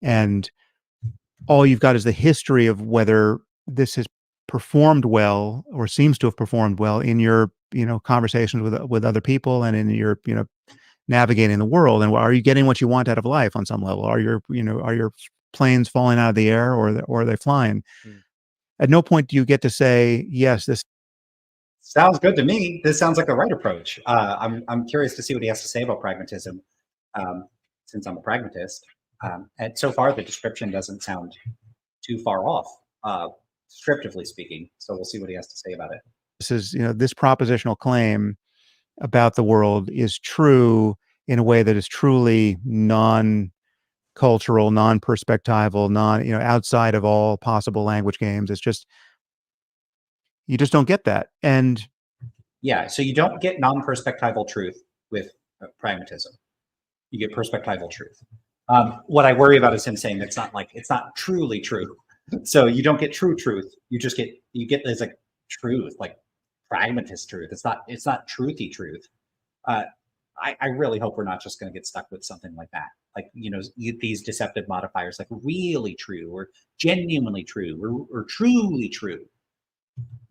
and all you've got is the history of whether this has performed well or seems to have performed well in your conversations with other people and in your navigating the world. And are you getting what you want out of life on some level? Are your planes falling out of the air, or are they flying? At no point do you get to say, yes, this sounds good to me. This sounds like the right approach. I'm curious to see what he has to say about pragmatism, since I'm a pragmatist. And so far, the description doesn't sound too far off, descriptively speaking. So we'll see what he has to say about it. This is, this propositional claim about the world is true in a way that is truly non-cultural, non-perspectival, outside of all possible language games. It's just, you just don't get that. And yeah, so you don't get non-perspectival truth with pragmatism. You get perspectival truth. What I worry about is him saying it's not truly true. So you don't get true truth. You get this like truth, like pragmatist truth. It's not truthy truth. I really hope we're not just going to get stuck with something like that. Like, these deceptive modifiers, like really true or genuinely true or truly true.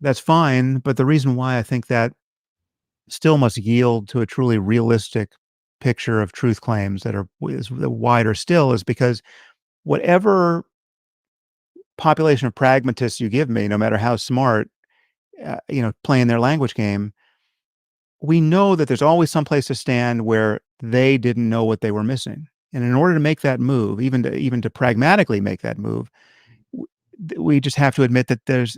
That's fine. But the reason why I think that still must yield to a truly realistic picture of truth claims that is wider still is because whatever population of pragmatists you give me, no matter how smart, playing their language game, we know that there's always some place to stand where they didn't know what they were missing. And in order to make that move, even to pragmatically make that move, we just have to admit that there's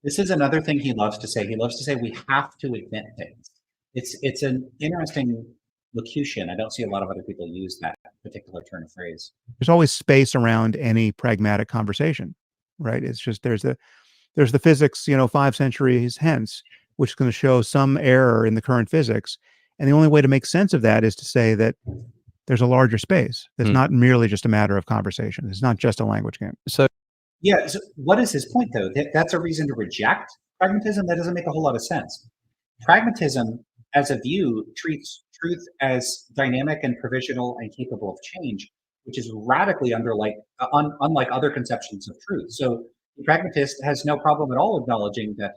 This is another thing he loves to say. He loves to say we have to admit things. It's an interesting locution. I don't see a lot of other people use that particular turn of phrase. there's always space around any pragmatic conversation, right? It's just there's the physics, 5 centuries hence, which is going to show some error in the current physics, and the only way to make sense of that is to say that there's a larger space. It's not merely just a matter of conversation. It's not just a language game. So yeah, so what is his point though? That's a reason to reject pragmatism? That doesn't make a whole lot of sense. Pragmatism as a view treats truth as dynamic and provisional and capable of change, which is radically unlike other conceptions of truth. So the pragmatist has no problem at all acknowledging that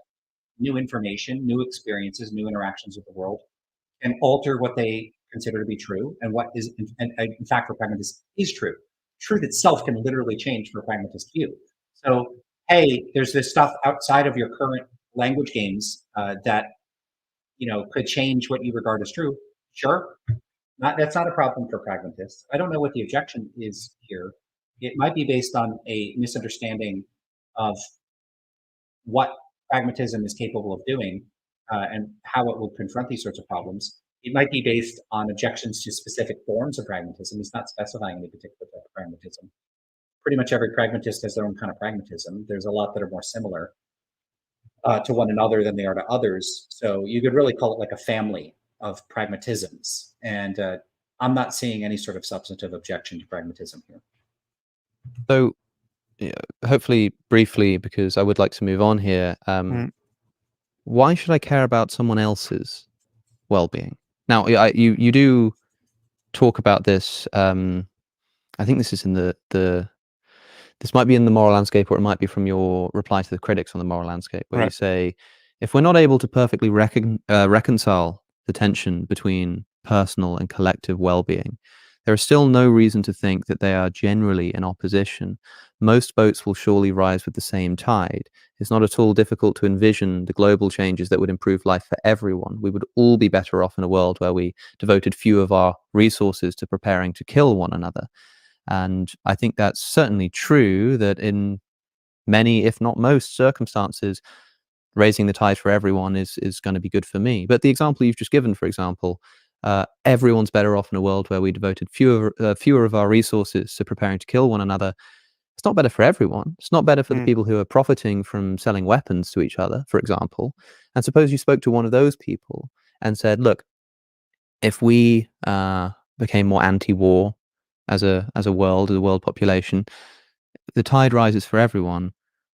new information, new experiences, new interactions with the world can alter what they consider to be true and what is, in fact, for pragmatists is true. Truth itself can literally change for a pragmatist view. So, hey, there's this stuff outside of your current language games that could change what you regard as true. Sure, that's not a problem for pragmatists. I don't know what the objection is here. It might be based on a misunderstanding of what pragmatism is capable of doing and how it will confront these sorts of problems. It might be based on objections to specific forms of pragmatism. He's not specifying any particular type of pragmatism. Pretty much every pragmatist has their own kind of pragmatism. There's a lot that are more similar to one another than they are to others. So you could really call it like a family of pragmatisms. And I'm not seeing any sort of substantive objection to pragmatism here. So hopefully briefly, because I would like to move on here. Why should I care about someone else's well-being? Now, you do talk about this. I think this is in this might be in the Moral Landscape, or it might be from your reply to the critics on the Moral Landscape, where you say, if we're not able to perfectly reconcile the tension between personal and collective well-being, there is still no reason to think that they are generally in opposition. Most boats will surely rise with the same tide. It's not at all difficult to envision the global changes that would improve life for everyone. We would all be better off in a world where we devoted few of our resources to preparing to kill one another. And I think that's certainly true, that in many, if not most circumstances, raising the tide for everyone is going to be good for me. But the example you've just given, for example, everyone's better off in a world where we devoted fewer of our resources to preparing to kill one another. It's not better for everyone. It's not better for the people who are profiting from selling weapons to each other, for example. And suppose you spoke to one of those people and said, look, if we became more anti-war as a world population, the tide rises for everyone.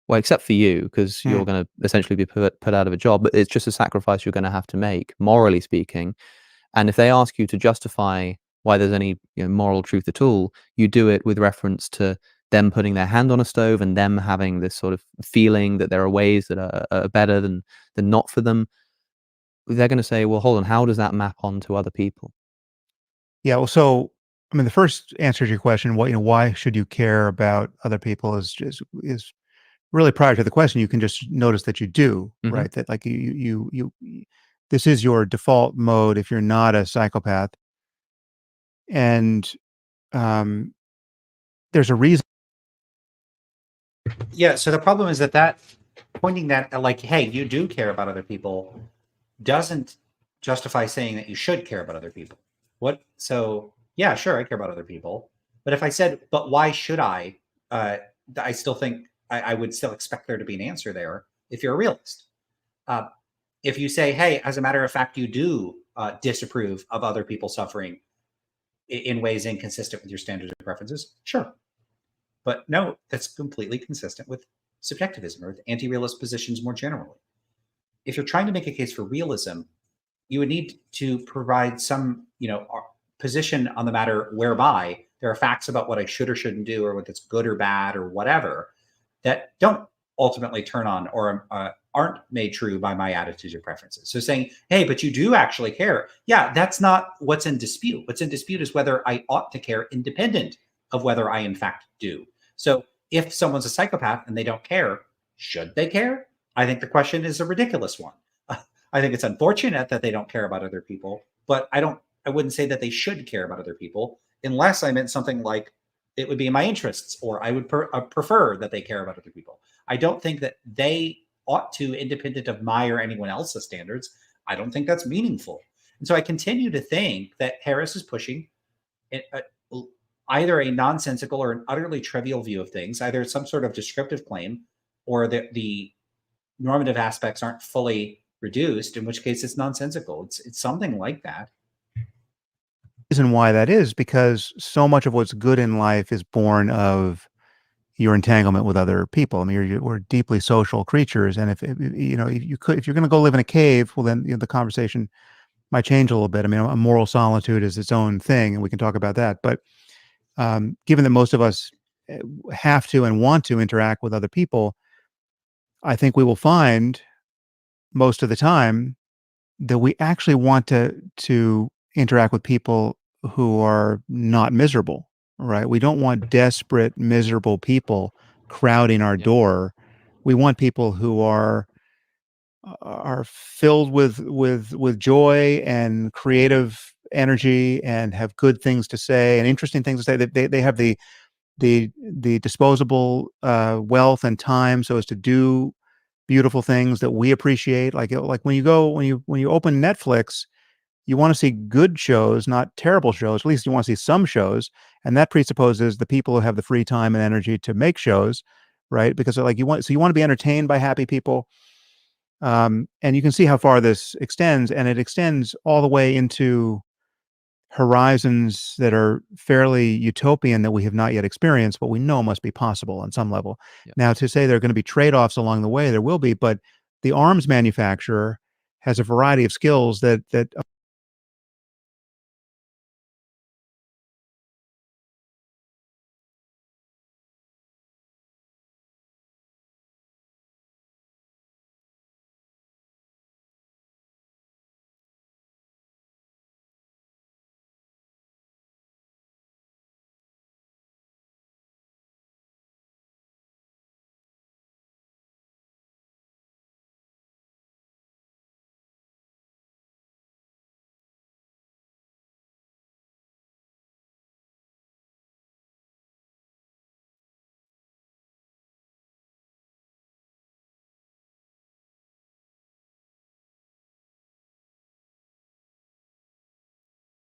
Well, except for you, because you're going to essentially be put out of a job. But it's just a sacrifice you're going to have to make, morally speaking. And if they ask you to justify why there's any moral truth at all, you do it with reference to them putting their hand on a stove and them having this sort of feeling that there are ways that are better than not for them. They're going to say, well, hold on, how does that map onto other people? Yeah, well, so I mean, the first answer to your question, why should you care about other people, is really prior to the question. You can just notice that you do, right? That like you this is your default mode if you're not a psychopath, and there's a reason. Yeah. So the problem is that pointing that at like, hey, you do care about other people, doesn't justify saying that you should care about other people. What? So yeah, sure, I care about other people, but if I said, but why should I? I still think I would still expect there to be an answer there if you're a realist. If you say, hey, as a matter of fact, you do disapprove of other people suffering in ways inconsistent with your standards and preferences, sure. But no, that's completely consistent with subjectivism or with anti-realist positions more generally. If you're trying to make a case for realism, you would need to provide some, position on the matter whereby there are facts about what I should or shouldn't do, or what that's good or bad or whatever, that don't ultimately turn on or aren't made true by my attitudes or preferences. So saying, hey, but you do actually care. Yeah, that's not what's in dispute. What's in dispute is whether I ought to care independent of whether I in fact do. So if someone's a psychopath and they don't care, should they care? I think the question is a ridiculous one. I think it's unfortunate that they don't care about other people, but I wouldn't say that they should care about other people unless I meant something like it would be in my interests, or I would prefer that they care about other people. I don't think that they ought to, independent of my or anyone else's standards. I don't think that's meaningful. And so I continue to think that Harris is pushing either a nonsensical or an utterly trivial view of things, either some sort of descriptive claim, or the normative aspects aren't fully reduced, in which case it's nonsensical. It's something like that. Reason why that is because so much of what's good in life is born of your entanglement with other people. I mean, we're deeply social creatures, and if you're going to go live in a cave, well, then the conversation might change a little bit. I mean, a moral solitude is its own thing, and we can talk about that. But given that most of us have to and want to interact with other people, I think we will find most of the time that we actually want to interact with people who are not miserable, right? We don't want desperate, miserable people crowding our door. We want people who are filled with joy and creative energy and have good things to say and interesting things to say. They have the disposable wealth and time so as to do beautiful things that we appreciate. Like when you open Netflix, you want to see good shows, not terrible shows. At least you want to see some shows, and that presupposes the people who have the free time and energy to make shows, right? Because you want to be entertained by happy people, and you can see how far this extends, and it extends all the way into horizons that are fairly utopian that we have not yet experienced, but we know must be possible on some level. Yeah. Now, to say there are going to be trade-offs along the way, there will be, but the arms manufacturer has a variety of skills that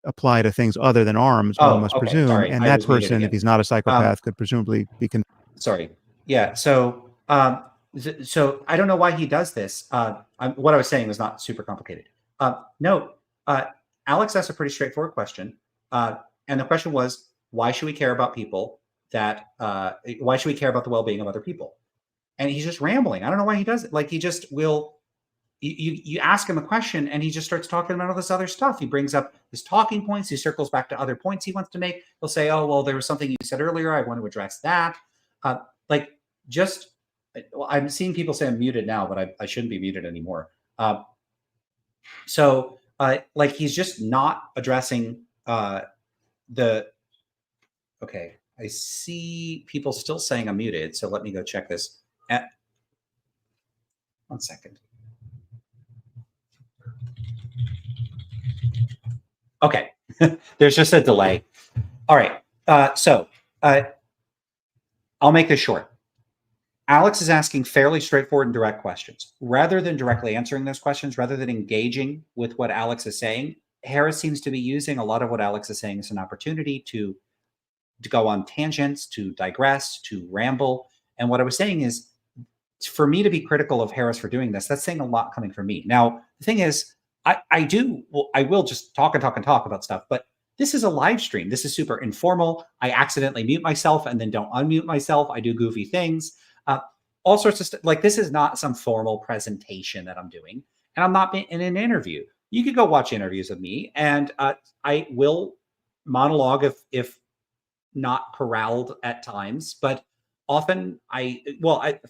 apply to things other than arms, one must presume. Sorry, and I that was muted person, if again. he's not a psychopath, could presumably be Sorry. Yeah. So so I don't know why he does this. What I was saying was not super complicated. No, Alex asked a pretty straightforward question, and the question was, why should we care about people that? Why should we care about the well-being of other people? And he's just rambling. I don't know why he does it. Like, he just will. You ask him a question and he just starts talking about all this other stuff. He brings up his talking points. He circles back to other points he wants to make. He'll say, "Oh, well, there was something you said earlier. I want to address that." Like, just, well, I'm seeing people say I'm muted now, but I shouldn't be muted anymore. Like, he's just not addressing the. Okay, I see people still saying I'm muted, so let me go check this. 1 second. Okay, there's just a delay. All right, so I'll make this short. Alex is asking fairly straightforward and direct questions. Rather than directly answering those questions, rather than engaging with what Alex is saying, Harris seems to be using a lot of what Alex is saying as an opportunity to go on tangents, to digress, to ramble. And what I was saying is, for me to be critical of Harris for doing this, that's saying a lot coming from me. Now, the thing is, I will just talk and talk and talk about stuff, but this is a live stream. This is super informal. I accidentally mute myself and then don't unmute myself. I do goofy things. All sorts of stuff. Like, this is not some formal presentation that I'm doing, and I'm not in an interview. You could go watch interviews of me, and I will monologue if not corralled at times, but often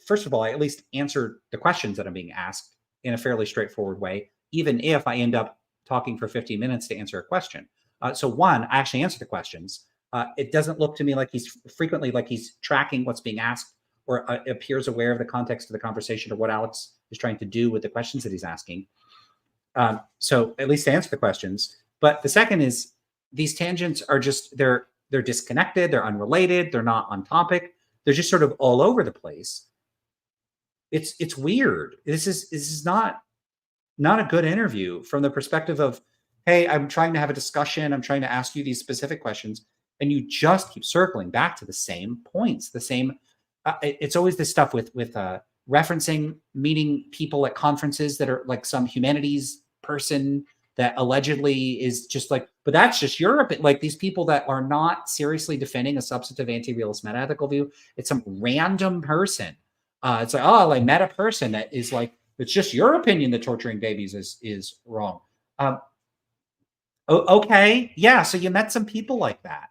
first of all, I at least answer the questions that I'm being asked in a fairly straightforward way, even if I end up talking for 15 minutes to answer a question. So one, I actually answer the questions. It doesn't look to me like he's tracking what's being asked, or appears aware of the context of the conversation or what Alex is trying to do with the questions that he's asking. So at least to answer the questions. But the second is these tangents are just they're disconnected, they're unrelated, they're not on topic, they're just sort of all over the place. It's weird. This is not a good interview from the perspective of, hey, I'm trying to have a discussion, I'm trying to ask you these specific questions, and you just keep circling back to the same points, the same. It's always this stuff with referencing meeting people at conferences that are like some humanities person that allegedly is just like, but that's just Europe. Like these people that are not seriously defending a substantive anti-realist meta-ethical view. It's some random person. It's like, oh, like meta person that is like, it's just your opinion that torturing babies is wrong. Okay, yeah. So you met some people like that.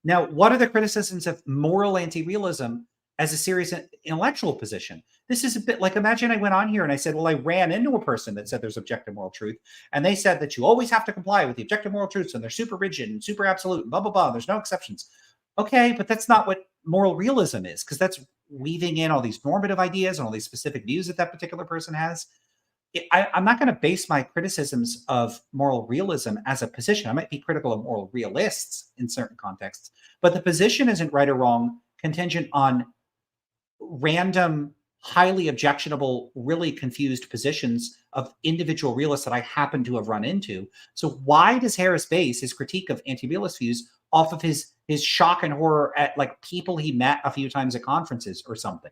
Now, what are the criticisms of moral anti-realism as a serious intellectual position? This is a bit like, imagine I went on here and I said, well, I ran into a person that said there's objective moral truth, and they said that you always have to comply with the objective moral truths, and they're super rigid and super absolute, and blah, blah, blah. There's no exceptions. Okay, but that's not what moral realism is, because that's weaving in all these normative ideas and all these specific views that that particular person has. I'm not going to base my criticisms of moral realism as a position. I might be critical of moral realists in certain contexts, but the position isn't right or wrong contingent on random, highly objectionable, really confused positions of individual realists that I happen to have run into. So why does Harris base his critique of anti-realist views off of his shock and horror at like people he met a few times at conferences or something?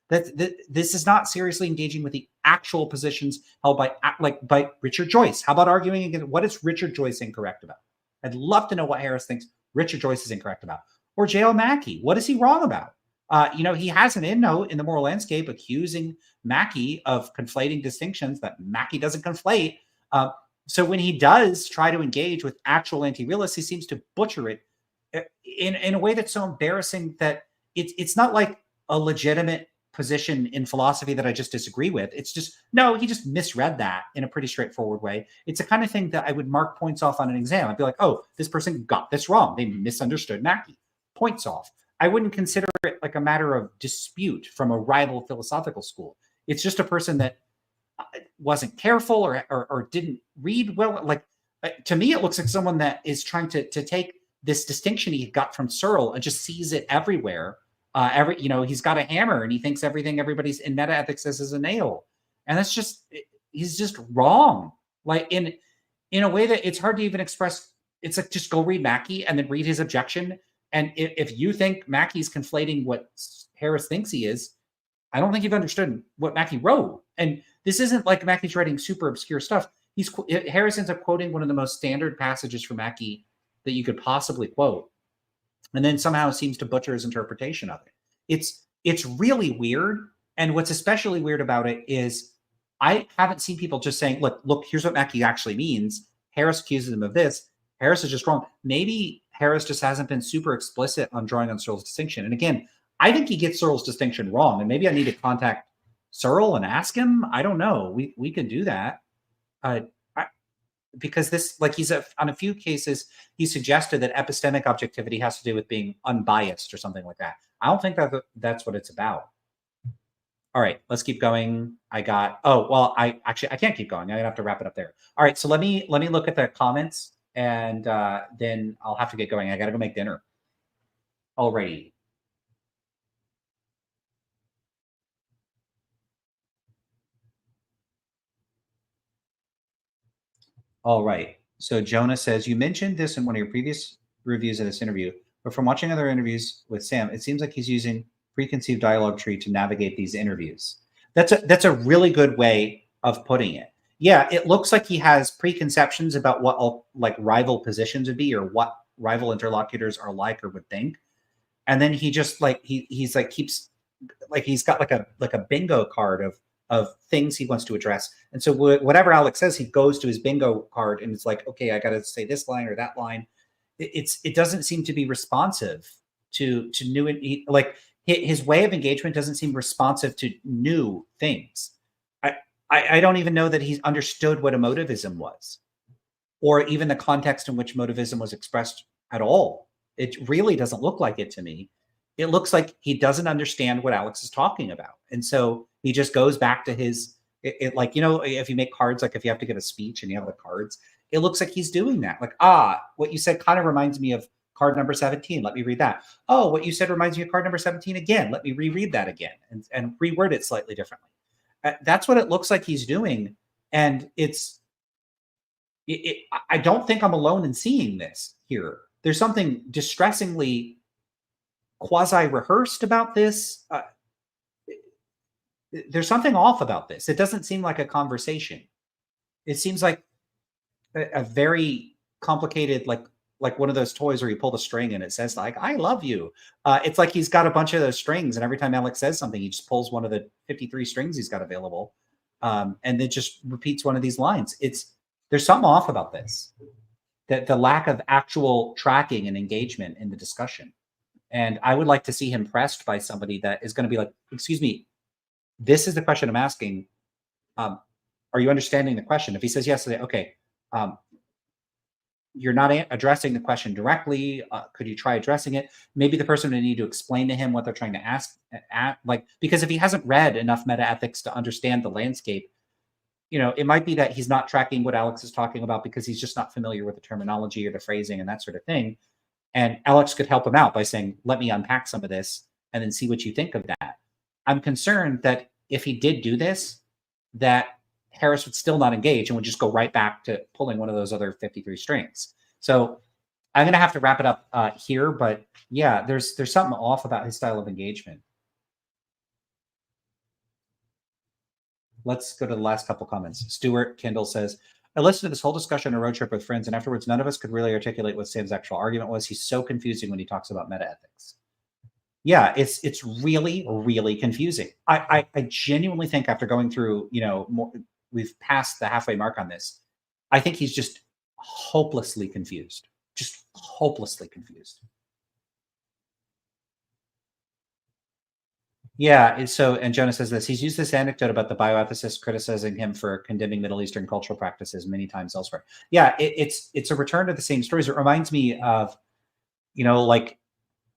That this is not seriously engaging with the actual positions held by Richard Joyce. How about arguing against what is Richard Joyce incorrect about? I'd love to know what Harris thinks Richard Joyce is incorrect about. Or J.L. Mackie, what is he wrong about? He has an endnote in the Moral Landscape accusing Mackie of conflating distinctions that Mackie doesn't conflate. So when he does try to engage with actual anti-realists, he seems to butcher it in a way that's so embarrassing that it's not like a legitimate position in philosophy that I just disagree with. It's just, no, he just misread that in a pretty straightforward way. It's the kind of thing that I would mark points off on an exam. I'd be like, oh, this person got this wrong. They misunderstood Mackie. Points off. I wouldn't consider it like a matter of dispute from a rival philosophical school. It's just a person that wasn't careful or didn't read well. Like, to me, it looks like someone that is trying to take this distinction he got from Searle and just sees it everywhere. He's got a hammer and he thinks everything everybody's in meta ethics says is a nail. And that's just, he's just wrong. Like in a way that it's hard to even express. It's like, just go read Mackie and then read his objection. And if you think Mackie's conflating what Harris thinks he is, I don't think you've understood what Mackie wrote. And this isn't like Mackie's writing super obscure stuff. Harris ends up quoting one of the most standard passages from Mackie that you could possibly quote, and then somehow seems to butcher his interpretation of it. It's really weird. And what's especially weird about it is I haven't seen people just saying, look, here's what Mackie actually means. Harris accuses him of this. Harris is just wrong. Maybe Harris just hasn't been super explicit on drawing on Searle's distinction. And again, I think he gets Searle's distinction wrong. And maybe I need to contact Searle and ask him. I don't know. We can do that. Because this, like, he's on a few cases, he suggested that epistemic objectivity has to do with being unbiased or something like that. I don't think that's what it's about. All right, let's keep going. I can't keep going. I'm gonna have to wrap it up there. All right, so let me look at the comments, and then I'll have to get going. I gotta go make dinner. Alrighty. All right. So Jonah says, you mentioned this in one of your previous reviews of this interview, but from watching other interviews with Sam, it seems like he's using preconceived dialogue tree to navigate these interviews. That's a really good way of putting it. Yeah, it looks like he has preconceptions about what all like rival positions would be or what rival interlocutors are like or would think. And then he just like he's like keeps like he's got like a bingo card of things he wants to address. And so whatever Alex says, he goes to his bingo card and it's like, okay, I got to say this line or that line. It doesn't seem to be responsive to new, like his way of engagement doesn't seem responsive to new things. I don't even know that he's understood what emotivism was, or even the context in which motivism was expressed at all. It really doesn't look like it to me. It looks like he doesn't understand what Alex is talking about. And so he just goes back to his Like, you know, if you make cards, like if you have to give a speech and you have the cards, it looks like he's doing that. Like, what you said kind of reminds me of card number 17. Let me read that. Oh, what you said reminds me of card number 17 again. Let me reread that again and reword it slightly differently. That's what it looks like he's doing. And I don't think I'm alone in seeing this here. There's something distressingly quasi-rehearsed about this. There's something off about this. It doesn't seem like a conversation. It seems like a very complicated, like one of those toys where you pull the string and it says like, I love you. It's like he's got a bunch of those strings, and every time Alex says something, he just pulls one of the 53 strings he's got available. And then just repeats one of these lines. There's something off about this. That the lack of actual tracking and engagement in the discussion. And I would like to see him pressed by somebody that is going to be like, excuse me, this is the question I'm asking. Are you understanding the question? If he says yes, say, okay, you're not addressing the question directly. Could you try addressing it? Maybe the person would need to explain to him what they're trying to ask. Because if he hasn't read enough meta ethics to understand the landscape, you know, it might be that he's not tracking what Alex is talking about because he's just not familiar with the terminology or the phrasing and that sort of thing. And Alex could help him out by saying, let me unpack some of this and then see what you think of that. I'm concerned that if he did do this, that Harris would still not engage and would just go right back to pulling one of those other 53 strings. So I'm going to have to wrap it up here. But yeah, there's something off about his style of engagement. Let's go to the last couple comments. Stuart Kendall says, I listened to this whole discussion on a road trip with friends, and afterwards, none of us could really articulate what Sam's actual argument was. He's so confusing when he talks about meta ethics. Yeah, it's really, really confusing. I genuinely think after going through, you know, we've passed the halfway mark on this. I think he's just hopelessly confused. Just hopelessly confused. Yeah, and Jonah says this. He's used this anecdote about the bioethicist criticizing him for condemning Middle Eastern cultural practices many times elsewhere. Yeah, it's a return to the same stories. It reminds me of, you know, like,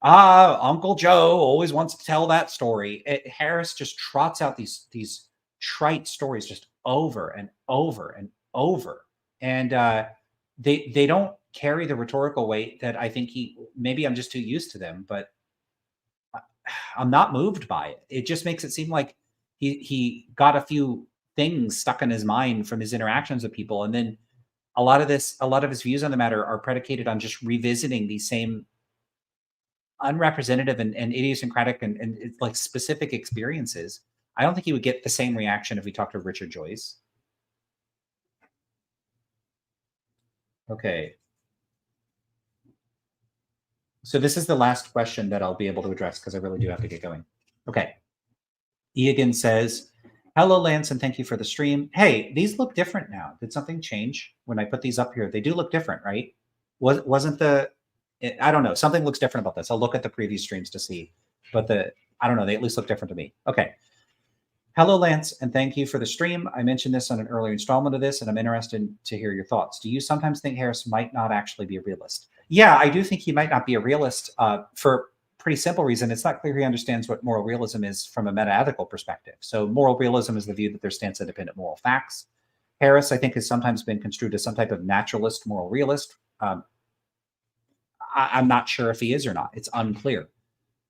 Uncle Joe always wants to tell that story. Harris just trots out these trite stories just over and over and over, and they don't carry the rhetorical weight that I think maybe I'm just too used to them, but I'm not moved by it. It just makes it seem like he got a few things stuck in his mind from his interactions with people, and then a lot of his views on the matter are predicated on just revisiting these same unrepresentative and idiosyncratic and it's like specific experiences. I don't think he would get the same reaction if we talked to Richard Joyce. Okay. So this is the last question that I'll be able to address because I really do have to get going. Okay. Egan says, hello, Lance, and thank you for the stream. Hey, these look different now. Did something change when I put these up here? They do look different, right? Wasn't I don't know. Something looks different about this. I'll look at the previous streams to see. But I don't know. They at least look different to me. Okay. Hello, Lance, and thank you for the stream. I mentioned this on an earlier installment of this, and I'm interested to hear your thoughts. Do you sometimes think Harris might not actually be a realist? Yeah, I do think he might not be a realist for a pretty simple reason. It's not clear he understands what moral realism is from a meta-ethical perspective. So moral realism is the view that there stands independent moral facts. Harris, I think, has sometimes been construed as some type of naturalist, moral realist. I'm not sure if he is or not. It's unclear.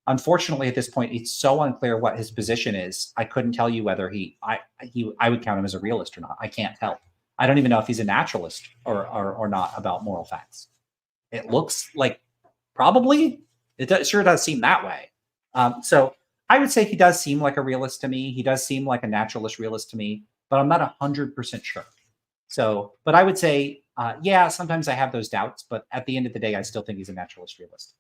Unfortunately, at this point, it's so unclear what his position is. I couldn't tell you whether I would count him as a realist or not. I can't tell. I don't even know if he's a naturalist or not about moral facts. It looks like probably. Sure does seem that way. So I would say he does seem like a realist to me. He does seem like a naturalist realist to me, but I'm not 100% sure. So, but I would say, yeah, sometimes I have those doubts, but at the end of the day, I still think he's a naturalist realist.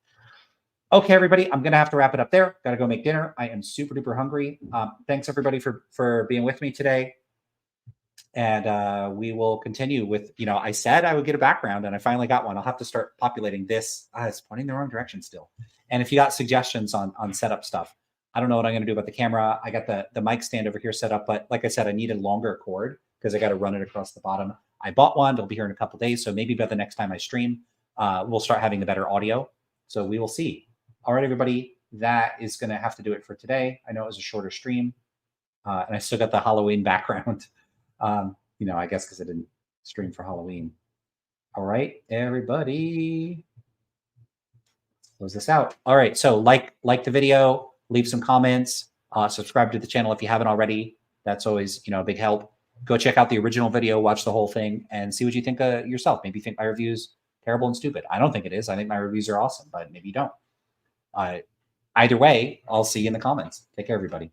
Okay, everybody, I'm going to have to wrap it up there. Got to go make dinner. I am super duper hungry. Thanks everybody for being with me today. And we will continue with, you know, I said I would get a background and I finally got one. I'll have to start populating this. It's pointing the wrong direction still. And if you got suggestions on setup stuff, I don't know what I'm going to do about the camera. I got the mic stand over here set up, but like I said, I need a longer cord because I got to run it across the bottom. I bought one. It'll be here in a couple of days. So maybe by the next time I stream, we'll start having the better audio. So we will see. All right, everybody, that is going to have to do it for today. I know it was a shorter stream. And I still got the Halloween background. You know, I guess because I didn't stream for Halloween. All right, everybody. Close this out. All right, so like the video, leave some comments, subscribe to the channel if you haven't already. That's always, you know, a big help. Go check out the original video, watch the whole thing, and see what you think yourself. Maybe you think my review's terrible and stupid. I don't think it is. I think my reviews are awesome, but maybe you don't. Either way, I'll see you in the comments. Take care, everybody.